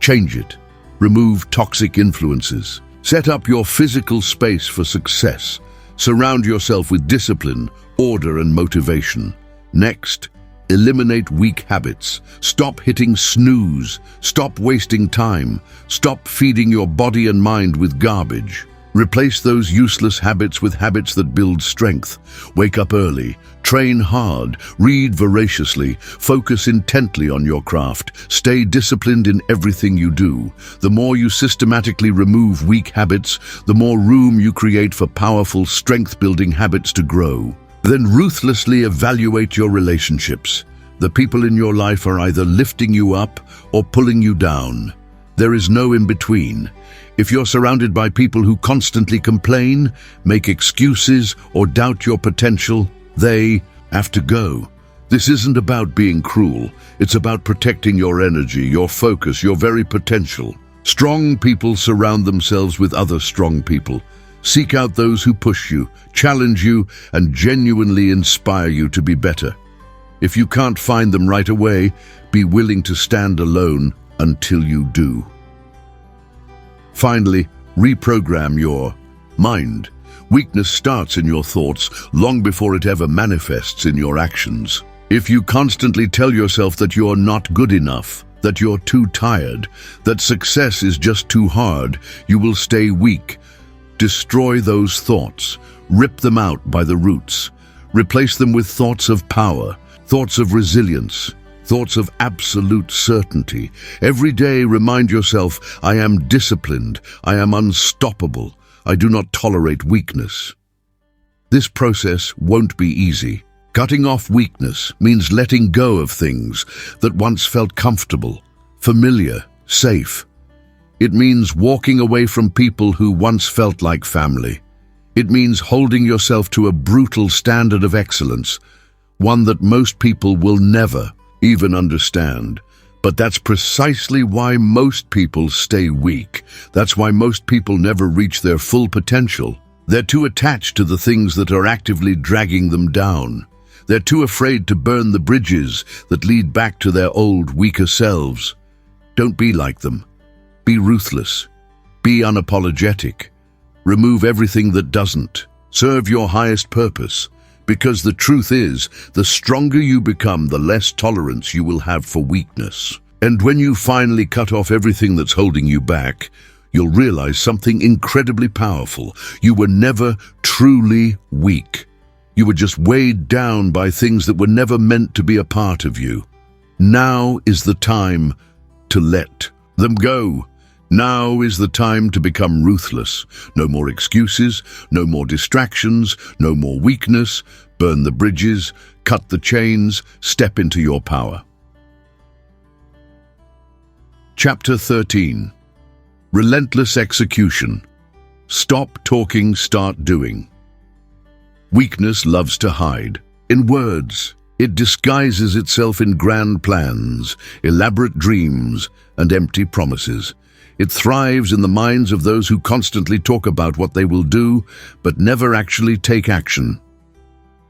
Change it. Remove toxic influences. Set up your physical space for success. Surround yourself with discipline, order, and motivation. Next, eliminate weak habits. Stop hitting snooze. Stop wasting time. Stop feeding your body and mind with garbage. Replace those useless habits with habits that build strength. Wake up early. Train hard. Read voraciously. Focus intently on your craft. Stay disciplined in everything you do. The more you systematically remove weak habits, the more room you create for powerful, strength-building habits to grow. Then ruthlessly evaluate your relationships. The people in your life are either lifting you up or pulling you down. There is no in-between. If you're surrounded by people who constantly complain, make excuses, or doubt your potential, they have to go. This isn't about being cruel. It's about protecting your energy, your focus, your very potential. Strong people surround themselves with other strong people. Seek out those who push you, challenge you, and genuinely inspire you to be better. If you can't find them right away, be willing to stand alone until you do. Finally, reprogram your mind. Weakness starts in your thoughts long before it ever manifests in your actions. If you constantly tell yourself that you're not good enough, that you're too tired, that success is just too hard, you will stay weak. Destroy those thoughts. Rip them out by the roots. Replace them with thoughts of power, thoughts of resilience, thoughts of absolute certainty. Every day remind yourself, I am disciplined, I am unstoppable, I do not tolerate weakness. This process won't be easy. Cutting off weakness means letting go of things that once felt comfortable, familiar, safe. It means walking away from people who once felt like family. It means holding yourself to a brutal standard of excellence, one that most people will never even understand. But that's precisely why most people stay weak. That's why most people never reach their full potential. They're too attached to the things that are actively dragging them down. They're too afraid to burn the bridges that lead back to their old, weaker selves. Don't be like them. Be ruthless. Be unapologetic. Remove everything that doesn't. Serve your highest purpose. Because the truth is, the stronger you become, the less tolerance you will have for weakness. And when you finally cut off everything that's holding you back, you'll realize something incredibly powerful. You were never truly weak. You were just weighed down by things that were never meant to be a part of you. Now is the time to let them go. Now is the time to become ruthless. No more excuses, no more distractions, no more weakness. Burn the bridges, cut the chains, step into your power. Chapter 13. Relentless execution. Stop talking, start doing. Weakness loves to hide. In words, it disguises itself in grand plans, elaborate dreams, and empty promises. It thrives in the minds of those who constantly talk about what they will do, but never actually take action.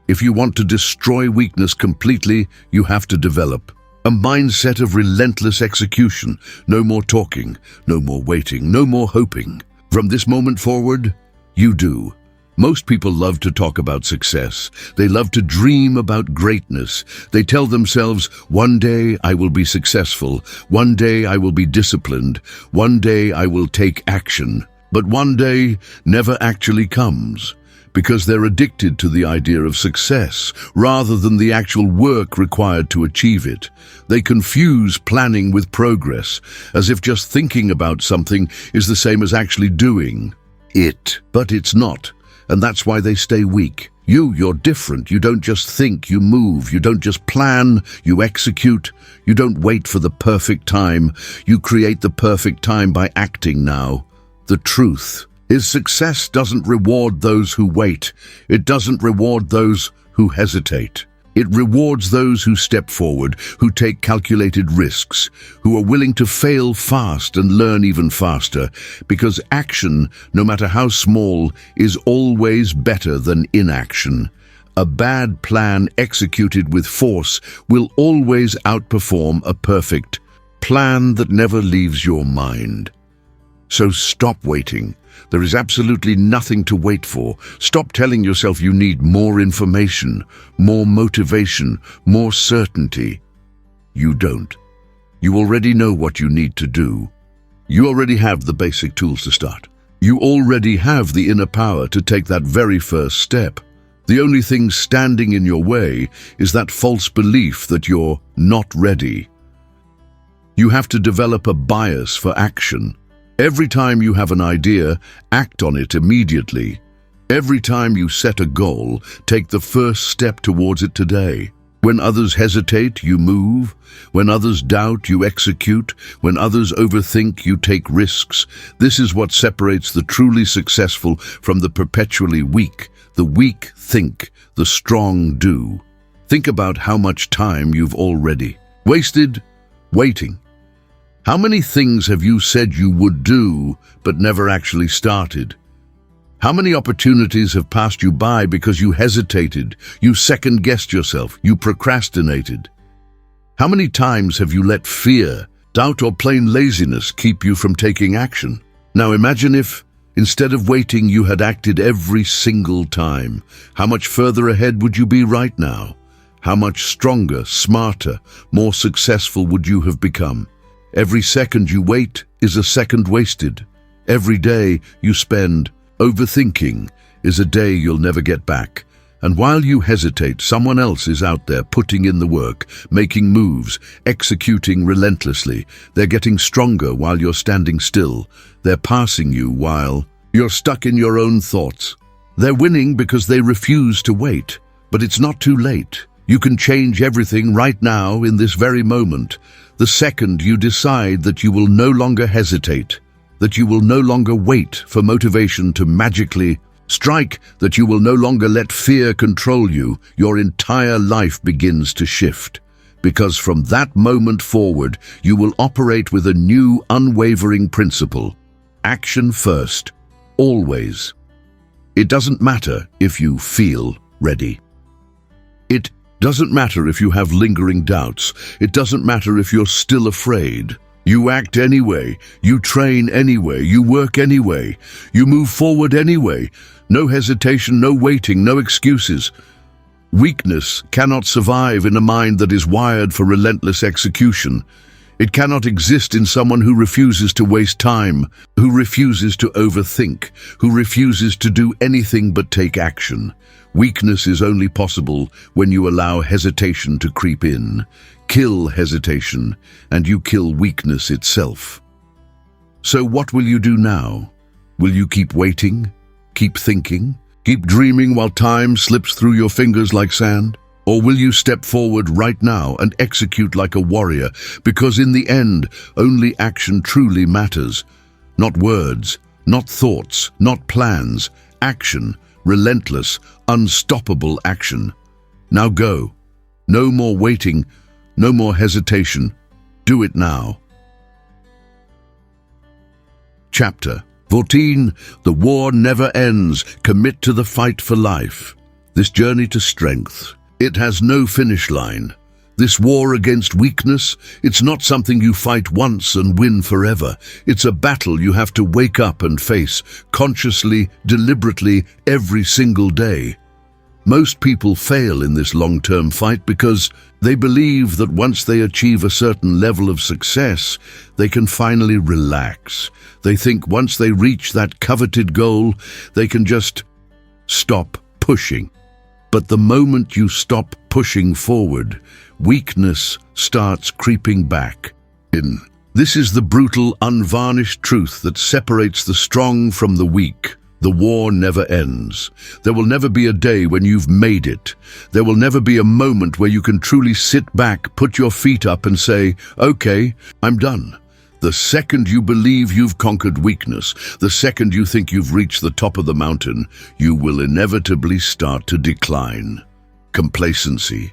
If you want to destroy weakness completely, you have to develop a mindset of relentless execution. No more talking, no more waiting, no more hoping. From this moment forward, you do. Most people love to talk about success. They love to dream about greatness. They tell themselves, one day I will be successful. One day I will be disciplined. One day I will take action. But one day never actually comes. because they're addicted to the idea of success rather than the actual work required to achieve it. They confuse planning with progress, as if just thinking about something is the same as actually doing it. But it's not, and that's why they stay weak. You're different. You don't just think, you move. You don't just plan, you execute. You don't wait for the perfect time. You create the perfect time by acting now. The truth is success doesn't reward those who wait. It doesn't reward those who hesitate. It rewards those who step forward, who take calculated risks, who are willing to fail fast and learn even faster, because action, no matter how small, is always better than inaction. A bad plan executed with force will always outperform a perfect plan that never leaves your mind. So stop waiting. There is absolutely nothing to wait for. Stop telling yourself you need more information, more motivation, more certainty. You don't. You already know what you need to do. You already have the basic tools to start. You already have the inner power to take that very first step. The only thing standing in your way is that false belief that you're not ready. You have to develop a bias for action. Every time you have an idea, act on it immediately. Every time you set a goal, take the first step towards it today. When others hesitate, you move. When others doubt, you execute. When others overthink, you take risks. This is what separates the truly successful from the perpetually weak. The weak think, the strong do. Think about how much time you've already wasted waiting. How many things have you said you would do, but never actually started? How many opportunities have passed you by because you hesitated, you second-guessed yourself, you procrastinated? How many times have you let fear, doubt, or plain laziness keep you from taking action? Now imagine if, instead of waiting, you had acted every single time. How much further ahead would you be right now? How much stronger, smarter, more successful would you have become? Every second you wait is a second wasted. Every day you spend overthinking is a day you'll never get back. And while you hesitate, someone else is out there putting in the work, making moves, executing relentlessly. They're getting stronger while you're standing still. They're passing you while you're stuck in your own thoughts. They're winning because they refuse to wait. But it's not too late. You can change everything right now in this very moment. The second you decide that you will no longer hesitate, that you will no longer wait for motivation to magically strike, that you will no longer let fear control you, your entire life begins to shift. Because from that moment forward, you will operate with a new, unwavering principle. Action first, always. It doesn't matter if you feel ready. It doesn't matter if you have lingering doubts. It doesn't matter if you're still afraid. You act anyway. You train anyway. You work anyway. You move forward anyway. No hesitation, no waiting, no excuses. Weakness cannot survive in a mind that is wired for relentless execution. It cannot exist in someone who refuses to waste time, who refuses to overthink, who refuses to do anything but take action. Weakness is only possible when you allow hesitation to creep in. Kill hesitation, and you kill weakness itself. So what will you do now? Will you keep waiting? Keep thinking? Keep dreaming while time slips through your fingers like sand? Or will you step forward right now and execute like a warrior? Because in the end, only action truly matters. Not words, not thoughts, not plans. Action, relentless, unstoppable action. Now go. No more waiting, no more hesitation. Do it now. Chapter 14. The war never ends. Commit to the fight for life. This journey to strength, it has no finish line. This war against weakness, it's not something you fight once and win forever. It's a battle you have to wake up and face, consciously, deliberately, every single day. Most people fail in this long-term fight because they believe that once they achieve a certain level of success, they can finally relax. They think once they reach that coveted goal, they can just Stop pushing. But the moment you stop pushing forward, weakness starts creeping back in. This is the brutal, unvarnished truth that separates the strong from the weak. The war never ends. There will never be a day when you've made it. There will never be a moment where you can truly sit back, put your feet up and say, "Okay, I'm done." The second you believe you've conquered weakness, the second you think you've reached the top of the mountain, you will inevitably start to decline. Complacency.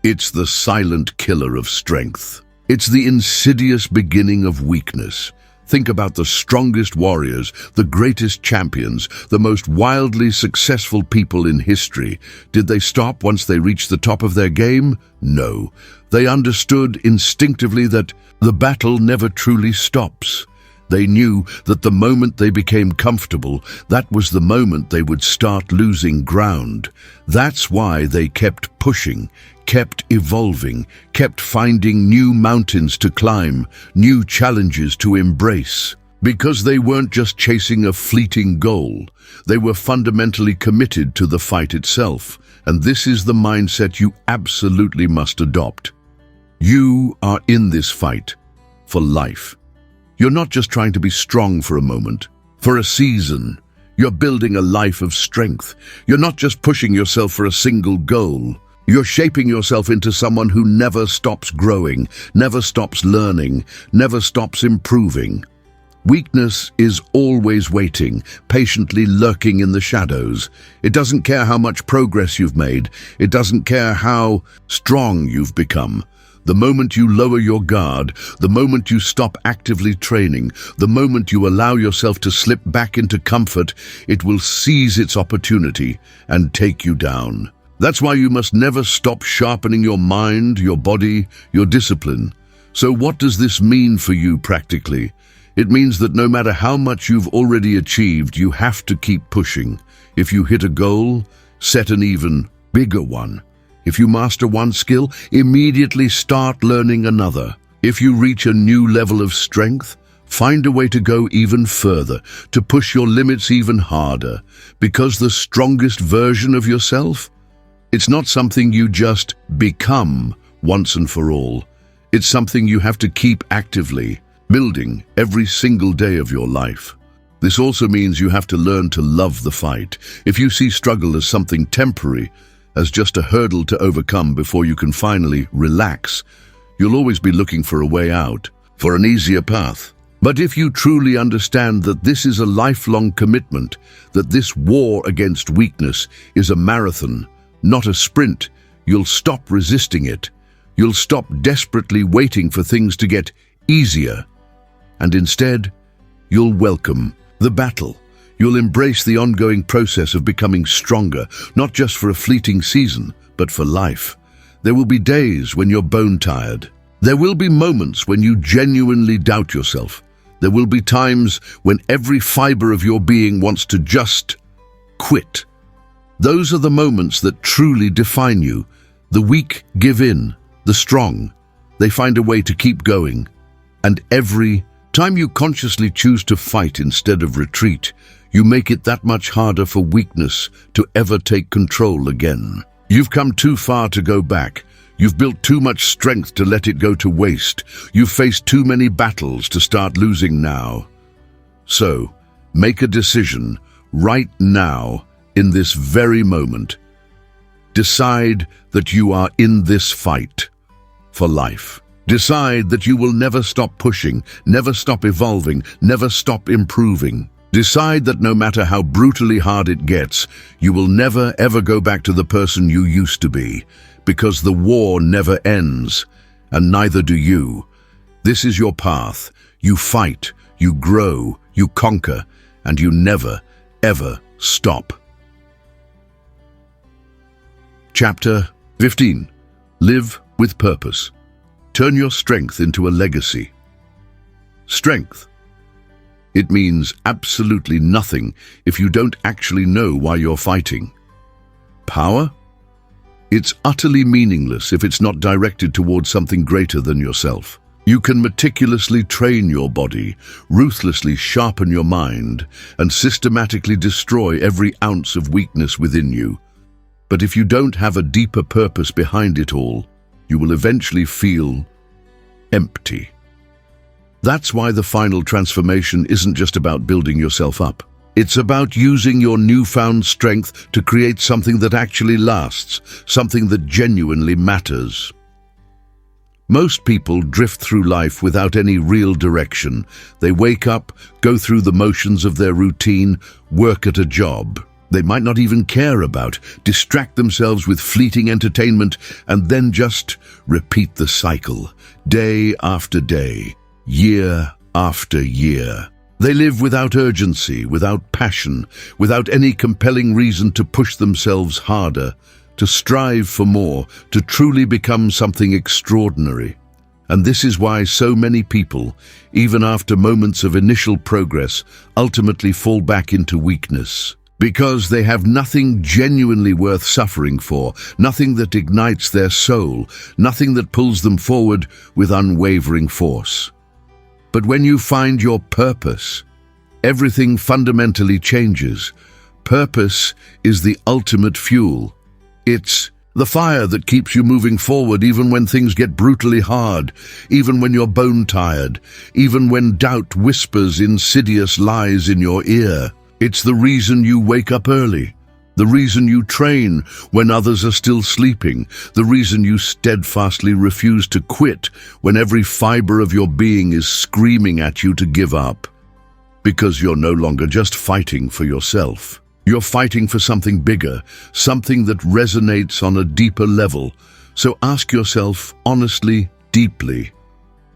It's the silent killer of strength. It's the insidious beginning of weakness. Think about the strongest warriors, the greatest champions, the most wildly successful people in history. Did they stop once they reached the top of their game? No. They understood instinctively that the battle never truly stops. They knew that the moment they became comfortable, that was the moment they would start losing ground. That's why they kept pushing, kept evolving, kept finding new mountains to climb, new challenges to embrace. Because they weren't just chasing a fleeting goal, they were fundamentally committed to the fight itself. And this is the mindset you absolutely must adopt. You are in this fight for life. You're not just trying to be strong for a moment, for a season. You're building a life of strength. You're not just pushing yourself for a single goal. You're shaping yourself into someone who never stops growing, never stops learning, never stops improving. Weakness is always waiting, patiently lurking in the shadows. It doesn't care how much progress you've made. It doesn't care how strong you've become. The moment you lower your guard, the moment you stop actively training, the moment you allow yourself to slip back into comfort, it will seize its opportunity and take you down. That's why you must never stop sharpening your mind, your body, your discipline. So what does this mean for you practically? It means that no matter how much you've already achieved, you have to keep pushing. If you hit a goal, set an even bigger one. If you master one skill, immediately start learning another. If you reach a new level of strength, find a way to go even further, to push your limits even harder. Because the strongest version of yourself, it's not something you just become once and for all. It's something you have to keep actively building every single day of your life. This also means you have to learn to love the fight. If you see struggle as something temporary, as just a hurdle to overcome before you can finally relax, you'll always be looking for a way out, for an easier path. But if you truly understand that this is a lifelong commitment, that this war against weakness is a marathon, not a sprint, you'll stop resisting it. You'll stop desperately waiting for things to get easier. And instead, you'll welcome the battle. You'll embrace the ongoing process of becoming stronger, not just for a fleeting season, but for life. There will be days when you're bone-tired. There will be moments when you genuinely doubt yourself. There will be times when every fiber of your being wants to just quit. Those are the moments that truly define you. The weak give in, the strong, they find a way to keep going. And every time you consciously choose to fight instead of retreat, you make it that much harder for weakness to ever take control again. You've come too far to go back. You've built too much strength to let it go to waste. You've faced too many battles to start losing now. So, make a decision right now, in this very moment. Decide that you are in this fight for life. Decide that you will never stop pushing, never stop evolving, never stop improving. Decide that no matter how brutally hard it gets, you will never ever go back to the person you used to be, because the war never ends, and neither do you. This is your path. You fight, you grow, you conquer, and you never, ever stop. Chapter 15. Live with purpose. Turn your strength into a legacy. Strength. It means absolutely nothing if you don't actually know why you're fighting. Power? It's utterly meaningless if it's not directed towards something greater than yourself. You can meticulously train your body, ruthlessly sharpen your mind, and systematically destroy every ounce of weakness within you. But if you don't have a deeper purpose behind it all, you will eventually feel empty. That's why the final transformation isn't just about building yourself up. It's about using your newfound strength to create something that actually lasts, something that genuinely matters. Most people drift through life without any real direction. They wake up, go through the motions of their routine, work at a job they might not even care about, distract themselves with fleeting entertainment, and then just repeat the cycle, day after day, year after year. They live without urgency, without passion, without any compelling reason to push themselves harder, to strive for more, to truly become something extraordinary. And this is why so many people, even after moments of initial progress, ultimately fall back into weakness. Because they have nothing genuinely worth suffering for, nothing that ignites their soul, nothing that pulls them forward with unwavering force. But when you find your purpose, everything fundamentally changes. Purpose is the ultimate fuel. It's the fire that keeps you moving forward even when things get brutally hard, even when you're bone-tired, even when doubt whispers insidious lies in your ear. It's the reason you wake up early, the reason you train when others are still sleeping, the reason you steadfastly refuse to quit when every fiber of your being is screaming at you to give up. Because you're no longer just fighting for yourself. You're fighting for something bigger, something that resonates on a deeper level. So ask yourself honestly, deeply,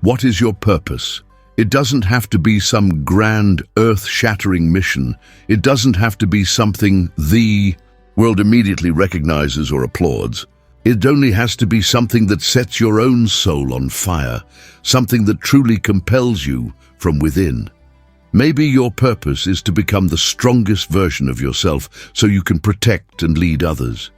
what is your purpose? It doesn't have to be some grand, earth-shattering mission. It doesn't have to be something the world immediately recognizes or applauds. It only has to be something that sets your own soul on fire, something that truly compels you from within. Maybe your purpose is to become the strongest version of yourself so you can protect and lead others.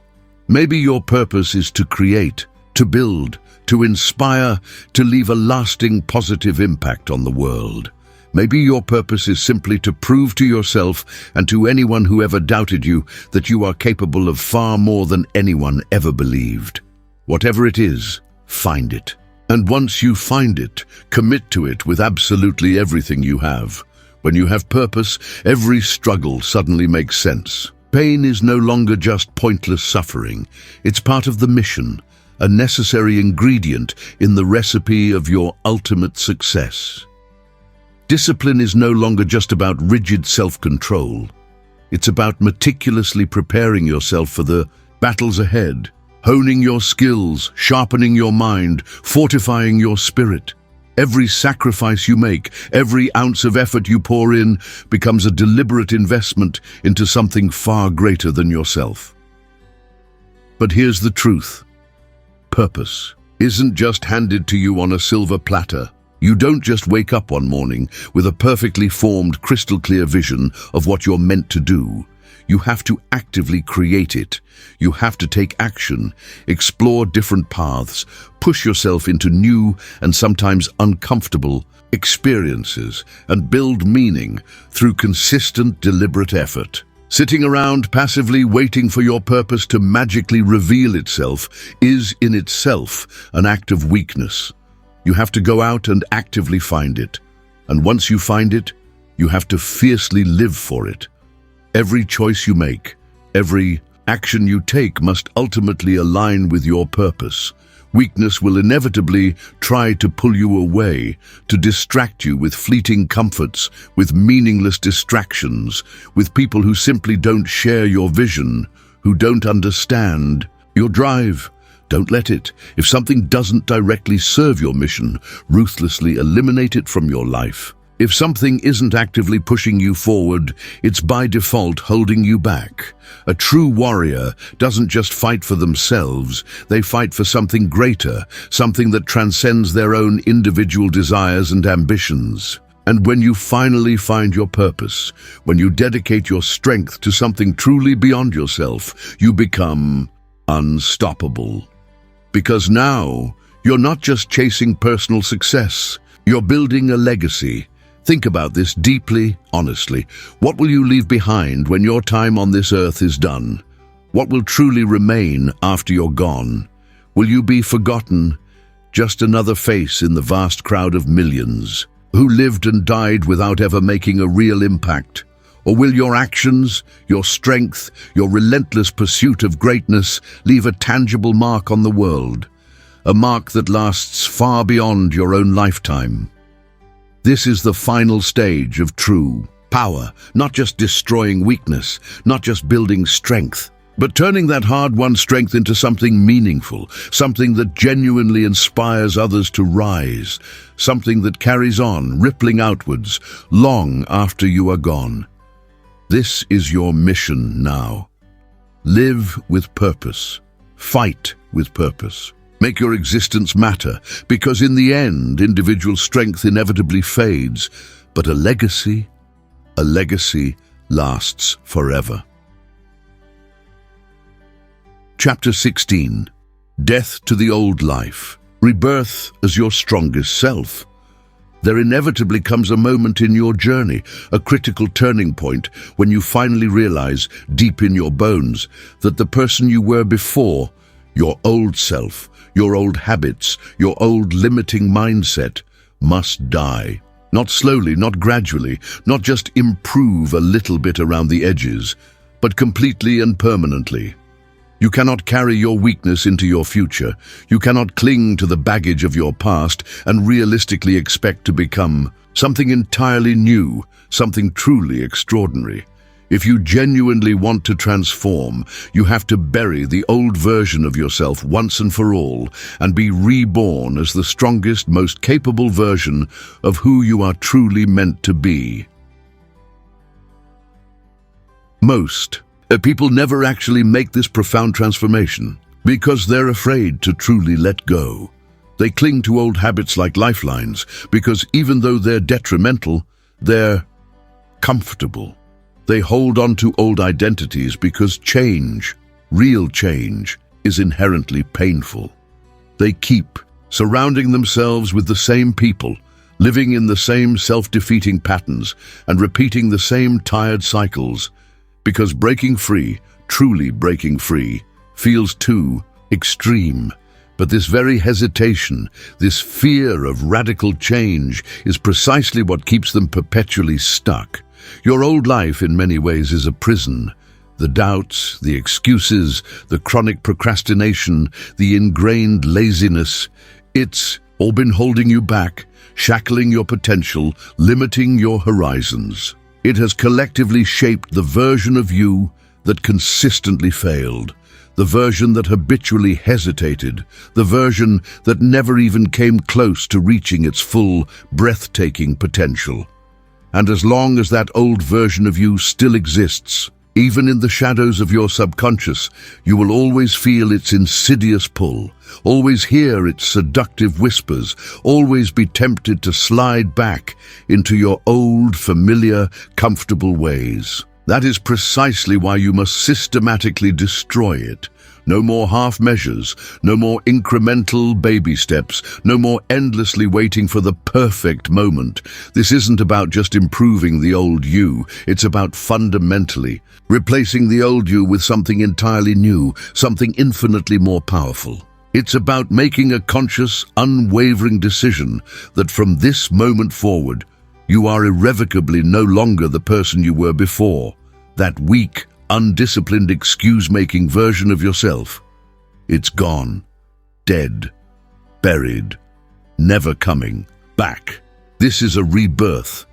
Maybe your purpose is to create, to build, to inspire, to leave a lasting positive impact on the world. Maybe your purpose is simply to prove to yourself and to anyone who ever doubted you that you are capable of far more than anyone ever believed. Whatever it is, find it. And once you find it, commit to it with absolutely everything you have. When you have purpose, every struggle suddenly makes sense. Pain is no longer just pointless suffering. It's part of the mission, a necessary ingredient in the recipe of your ultimate success. Discipline is no longer just about rigid self-control. It's about meticulously preparing yourself for the battles ahead, honing your skills, sharpening your mind, fortifying your spirit. Every sacrifice you make, every ounce of effort you pour in becomes a deliberate investment into something far greater than yourself. But here's the truth. Purpose isn't just handed to you on a silver platter. You don't just wake up one morning with a perfectly formed, crystal-clear vision of what you're meant to do. You have to actively create it. You have to take action, explore different paths, push yourself into new and sometimes uncomfortable experiences, and build meaning through consistent, deliberate effort. Sitting around passively waiting for your purpose to magically reveal itself is in itself an act of weakness. You have to go out and actively find it. And once you find it, you have to fiercely live for it. Every choice you make, every action you take must ultimately align with your purpose. Weakness will inevitably try to pull you away, to distract you with fleeting comforts, with meaningless distractions, with people who simply don't share your vision, who don't understand your drive. Don't let it. If something doesn't directly serve your mission, ruthlessly eliminate it from your life. If something isn't actively pushing you forward, it's by default holding you back. A true warrior doesn't just fight for themselves, they fight for something greater, something that transcends their own individual desires and ambitions. And when you finally find your purpose, when you dedicate your strength to something truly beyond yourself, you become unstoppable. Because now, You're not just chasing personal success, you're building a legacy. Think about this deeply, honestly. What will you leave behind when your time on this earth is done? What will truly remain after you're gone? Will you be forgotten? Just another face in the vast crowd of millions who lived and died without ever making a real impact? Or will your actions, your strength, your relentless pursuit of greatness leave a tangible mark on the world? A mark that lasts far beyond your own lifetime. This is the final stage of true power, not just destroying weakness, not just building strength, but turning that hard-won strength into something meaningful, something that genuinely inspires others to rise, something that carries on, rippling outwards, long after you are gone. This is your mission now. Live with purpose. Fight with purpose. Make your existence matter, because in the end, individual strength inevitably fades, but a legacy lasts forever. Chapter 16. Death to the old life. Rebirth as your strongest self. There inevitably comes a moment in your journey, a critical turning point, when you finally realize, deep in your bones, that the person you were before, your old self, your old habits, your old limiting mindset, must die. Not slowly, not gradually, not just improve a little bit around the edges, but completely and permanently. You cannot carry your weakness into your future. You cannot cling to the baggage of your past and realistically expect to become something entirely new, something truly extraordinary. If you genuinely want to transform, you have to bury the old version of yourself once and for all and be reborn as the strongest, most capable version of who you are truly meant to be. Most people never actually make this profound transformation because they're afraid to truly let go. They cling to old habits like lifelines because even though they're detrimental, they're comfortable. They hold on to old identities because change, real change, is inherently painful. They keep surrounding themselves with the same people, living in the same self-defeating patterns, and repeating the same tired cycles, because breaking free, truly breaking free, feels too extreme. But this very hesitation, this fear of radical change, is precisely what keeps them perpetually stuck. Your old life in many ways is a prison. The doubts, the excuses, the chronic procrastination, the ingrained laziness, it's all been holding you back, shackling your potential, limiting your horizons. It has collectively shaped the version of you that consistently failed, the version that habitually hesitated, the version that never even came close to reaching its full, breathtaking potential. And as long as that old version of you still exists, even in the shadows of your subconscious, you will always feel its insidious pull, always hear its seductive whispers, always be tempted to slide back into your old, familiar, comfortable ways. That is precisely why you must systematically destroy it. No more half measures, no more incremental baby steps, no more endlessly waiting for the perfect moment. This isn't about just improving the old you, it's about fundamentally replacing the old you with something entirely new, something infinitely more powerful. It's about making a conscious, unwavering decision that from this moment forward, you are irrevocably no longer the person you were before, that weak, undisciplined, excuse-making version of yourself. It's gone, dead, buried, never coming back. This is a rebirth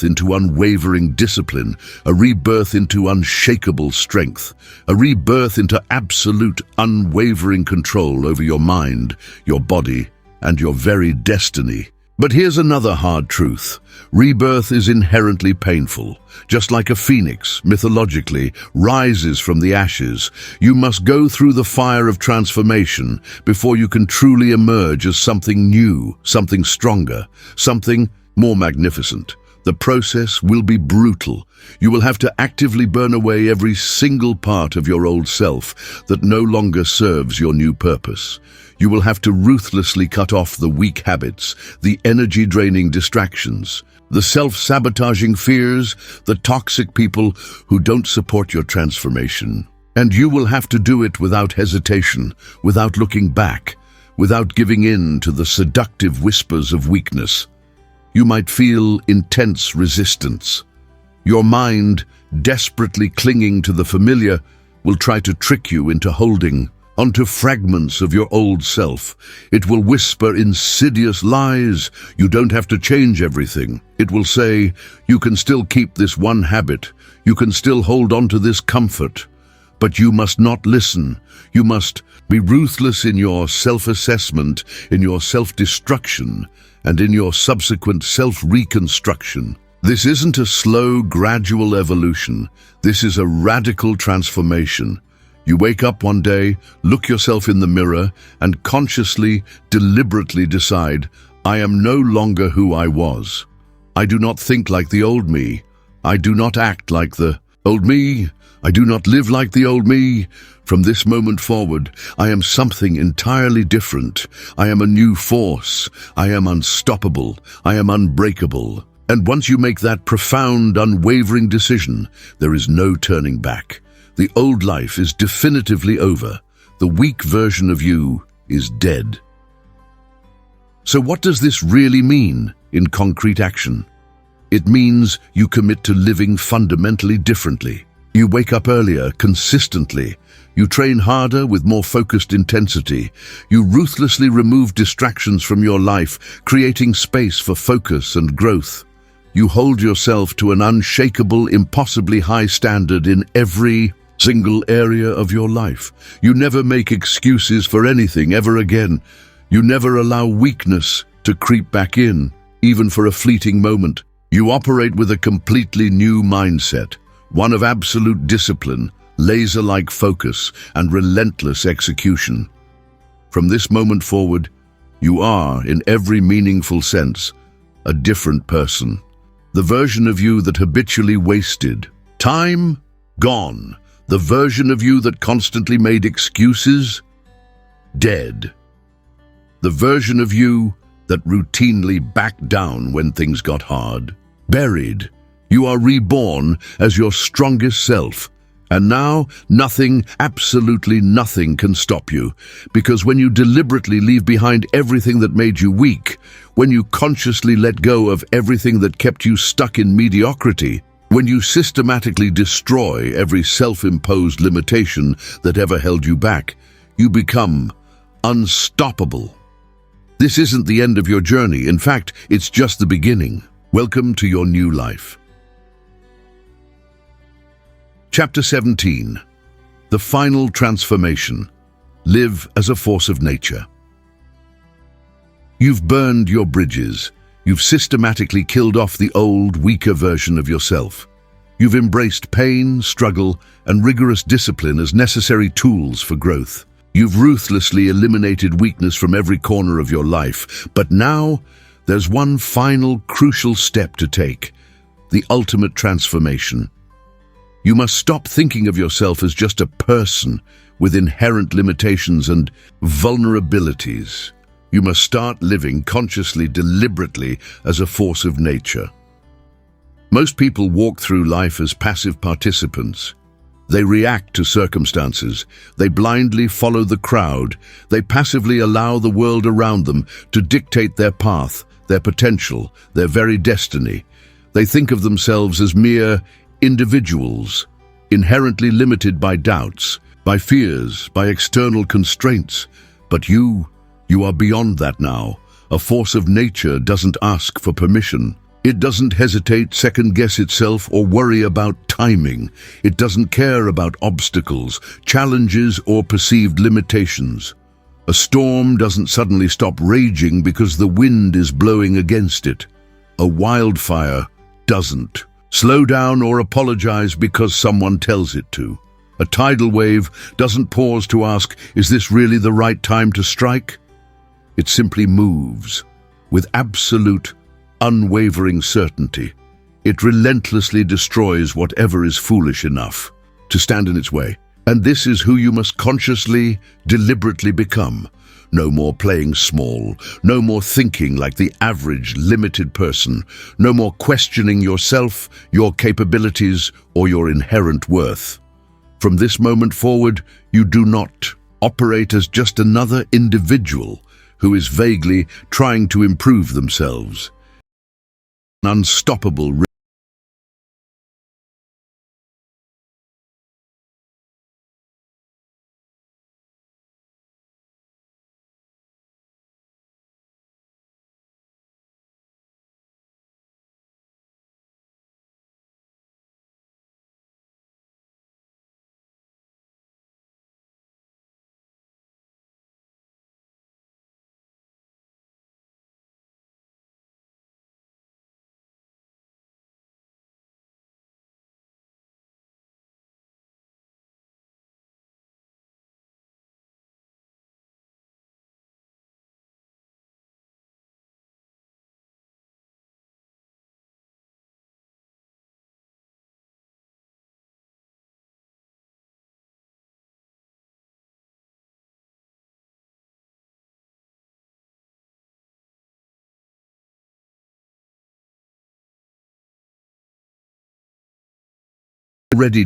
into unwavering discipline, a rebirth into unshakable strength, a rebirth into absolute, unwavering control over your mind, your body, and your very destiny. But here's another hard truth. Rebirth is inherently painful. Just like a phoenix, mythologically, rises from the ashes, you must go through the fire of transformation before you can truly emerge as something new, something stronger, something more magnificent. The process will be brutal. You will have to actively burn away every single part of your old self that no longer serves your new purpose. You will have to ruthlessly cut off the weak habits, the energy-draining distractions, the self-sabotaging fears, the toxic people who don't support your transformation. And you will have to do it without hesitation, without looking back, without giving in to the seductive whispers of weakness. You might feel intense resistance. Your mind, desperately clinging to the familiar, will try to trick you into holding onto fragments of your old self. It will whisper insidious lies. You don't have to change everything. It will say, you can still keep this one habit. You can still hold on to this comfort. But you must not listen. You must be ruthless in your self-assessment, in your self-destruction, and in your subsequent self-reconstruction. This isn't a slow, gradual evolution. This is a radical transformation. You wake up one day, look yourself in the mirror, and consciously, deliberately decide, I am no longer who I was. I do not think like the old me. I do not act like the old me. I do not live like the old me. From this moment forward, I am something entirely different. I am a new force. I am unstoppable. I am unbreakable. And once you make that profound, unwavering decision, there is no turning back. The old life is definitively over. The weak version of you is dead. So what does this really mean in concrete action? It means you commit to living fundamentally differently. You wake up earlier, consistently. You train harder with more focused intensity. You ruthlessly remove distractions from your life, creating space for focus and growth. You hold yourself to an unshakable, impossibly high standard in every single area of your life. You never make excuses for anything ever again. You never allow weakness to creep back in, even for a fleeting moment. You operate with a completely new mindset, one of absolute discipline, laser-like focus, and relentless execution. From this moment forward, you are, in every meaningful sense, a different person. The version of you that habitually wasted time, gone. The version of you that constantly made excuses, dead. The version of you that routinely backed down when things got hard, buried. You are reborn as your strongest self. And now, nothing, absolutely nothing can stop you. Because when you deliberately leave behind everything that made you weak, when you consciously let go of everything that kept you stuck in mediocrity, when you systematically destroy every self-imposed limitation that ever held you back, you become unstoppable. This isn't the end of your journey. In fact, it's just the beginning. Welcome to your new life. Chapter 17. The final transformation. Live as a force of nature. You've burned your bridges. You've systematically killed off the old, weaker version of yourself. You've embraced pain, struggle, and rigorous discipline as necessary tools for growth. You've ruthlessly eliminated weakness from every corner of your life. But now, there's one final, crucial step to take: the ultimate transformation. You must stop thinking of yourself as just a person with inherent limitations and vulnerabilities. You must start living consciously, deliberately, as a force of nature. Most people walk through life as passive participants. They react to circumstances. They blindly follow the crowd. They passively allow the world around them to dictate their path, their potential, their very destiny. They think of themselves as mere individuals, inherently limited by doubts, by fears, by external constraints. But you are beyond that now. A force of nature doesn't ask for permission. It doesn't hesitate, second-guess itself, or worry about timing. It doesn't care about obstacles, challenges, or perceived limitations. A storm doesn't suddenly stop raging because the wind is blowing against it. A wildfire doesn't slow down or apologize because someone tells it to. A tidal wave doesn't pause to ask, is this really the right time to strike? It simply moves with absolute, unwavering certainty. It relentlessly destroys whatever is foolish enough to stand in its way. And this is who you must consciously, deliberately become. No more playing small. No more thinking like the average, limited person. No more questioning yourself, your capabilities, or your inherent worth. From this moment forward, you do not operate as just another individual who is vaguely trying to improve themselves. An unstoppable already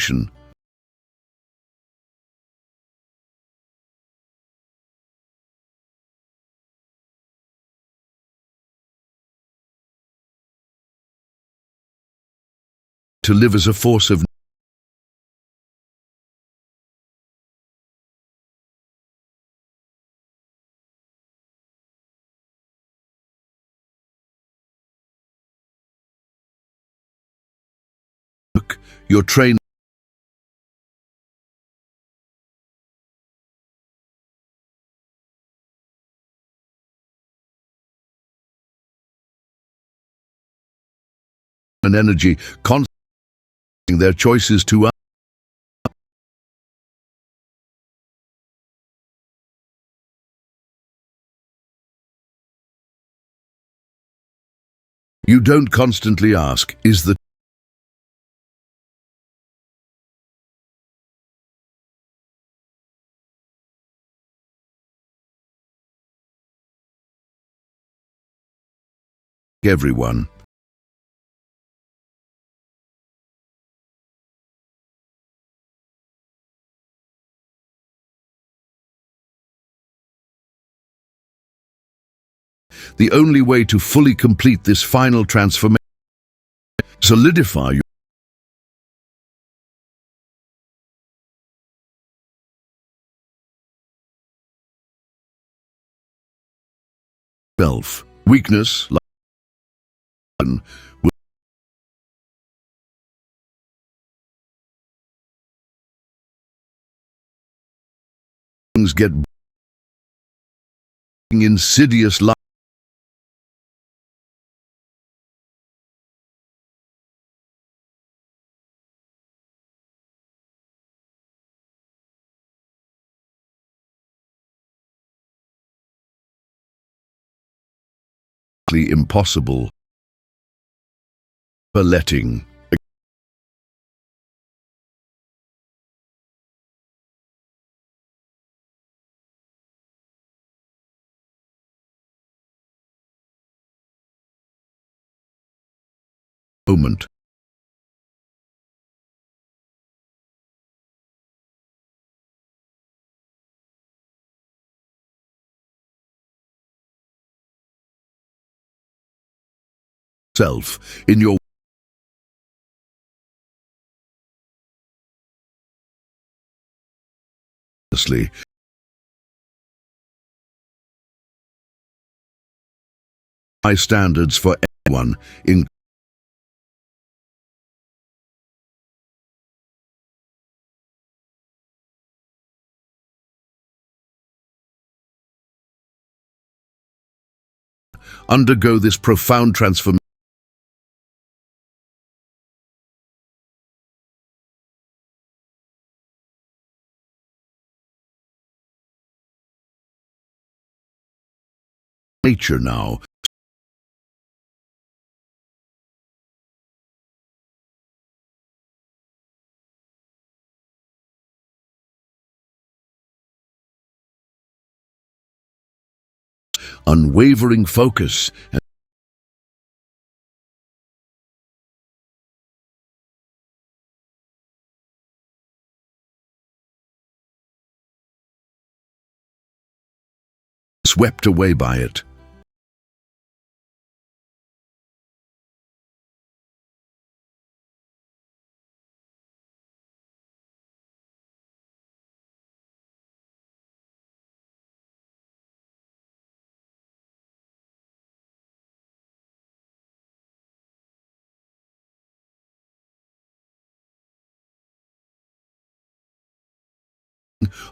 practicing to live as a force of work. Your train and energy, constantly their choices to us. You don't constantly ask, is the everyone? The only way to fully complete this final transformation, solidify yourself. Weakness, like things get insidious life. Impossible for letting moment. Self in your relentlessly. High standards for everyone, undergo this profound transformation. Nature now. Unwavering focus and swept away by it.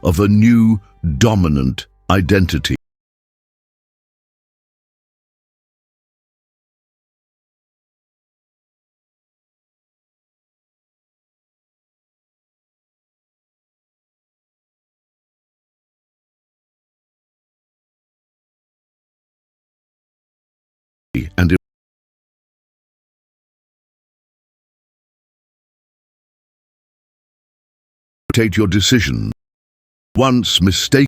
Of a new, dominant identity. And imitate your decision. Once mistake.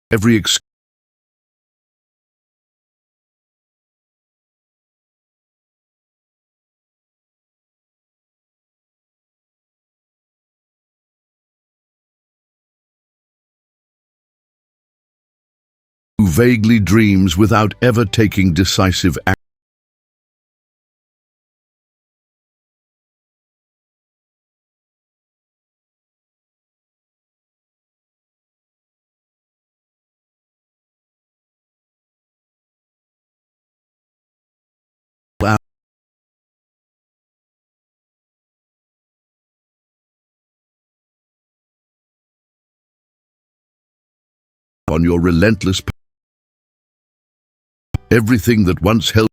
Every excuse. Who vaguely dreams without ever taking decisive action. On your relentless path. Everything that once held.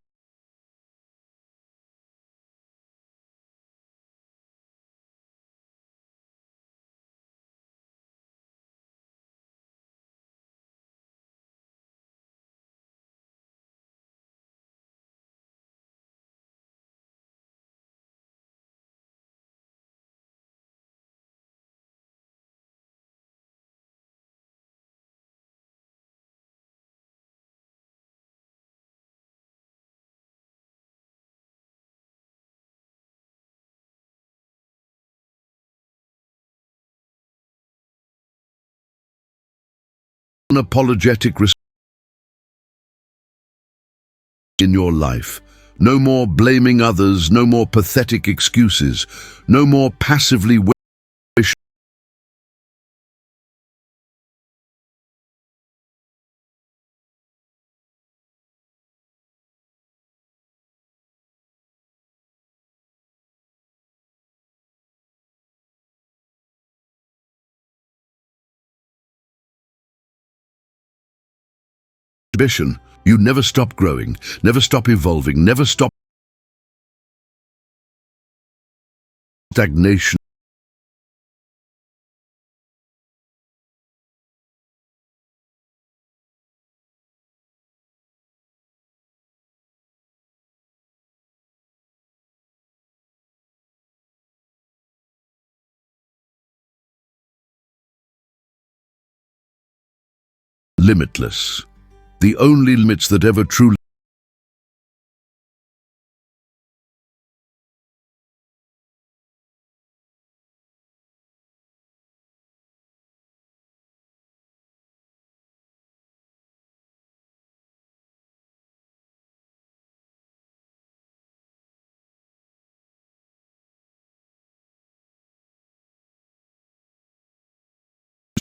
Unapologetic respect in your life. No more blaming others, no more pathetic excuses, no more passively wishing. Ambition. You never stop growing, never stop evolving, never stop stagnation. Limitless. The only limits that ever truly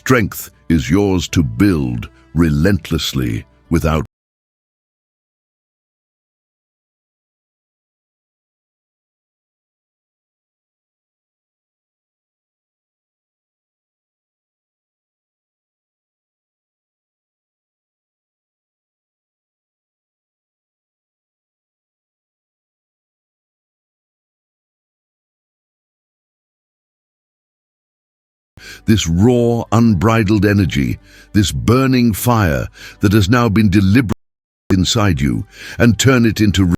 strength is yours to build relentlessly without this raw, unbridled energy, this burning fire that has now been deliberate inside you, and turn it into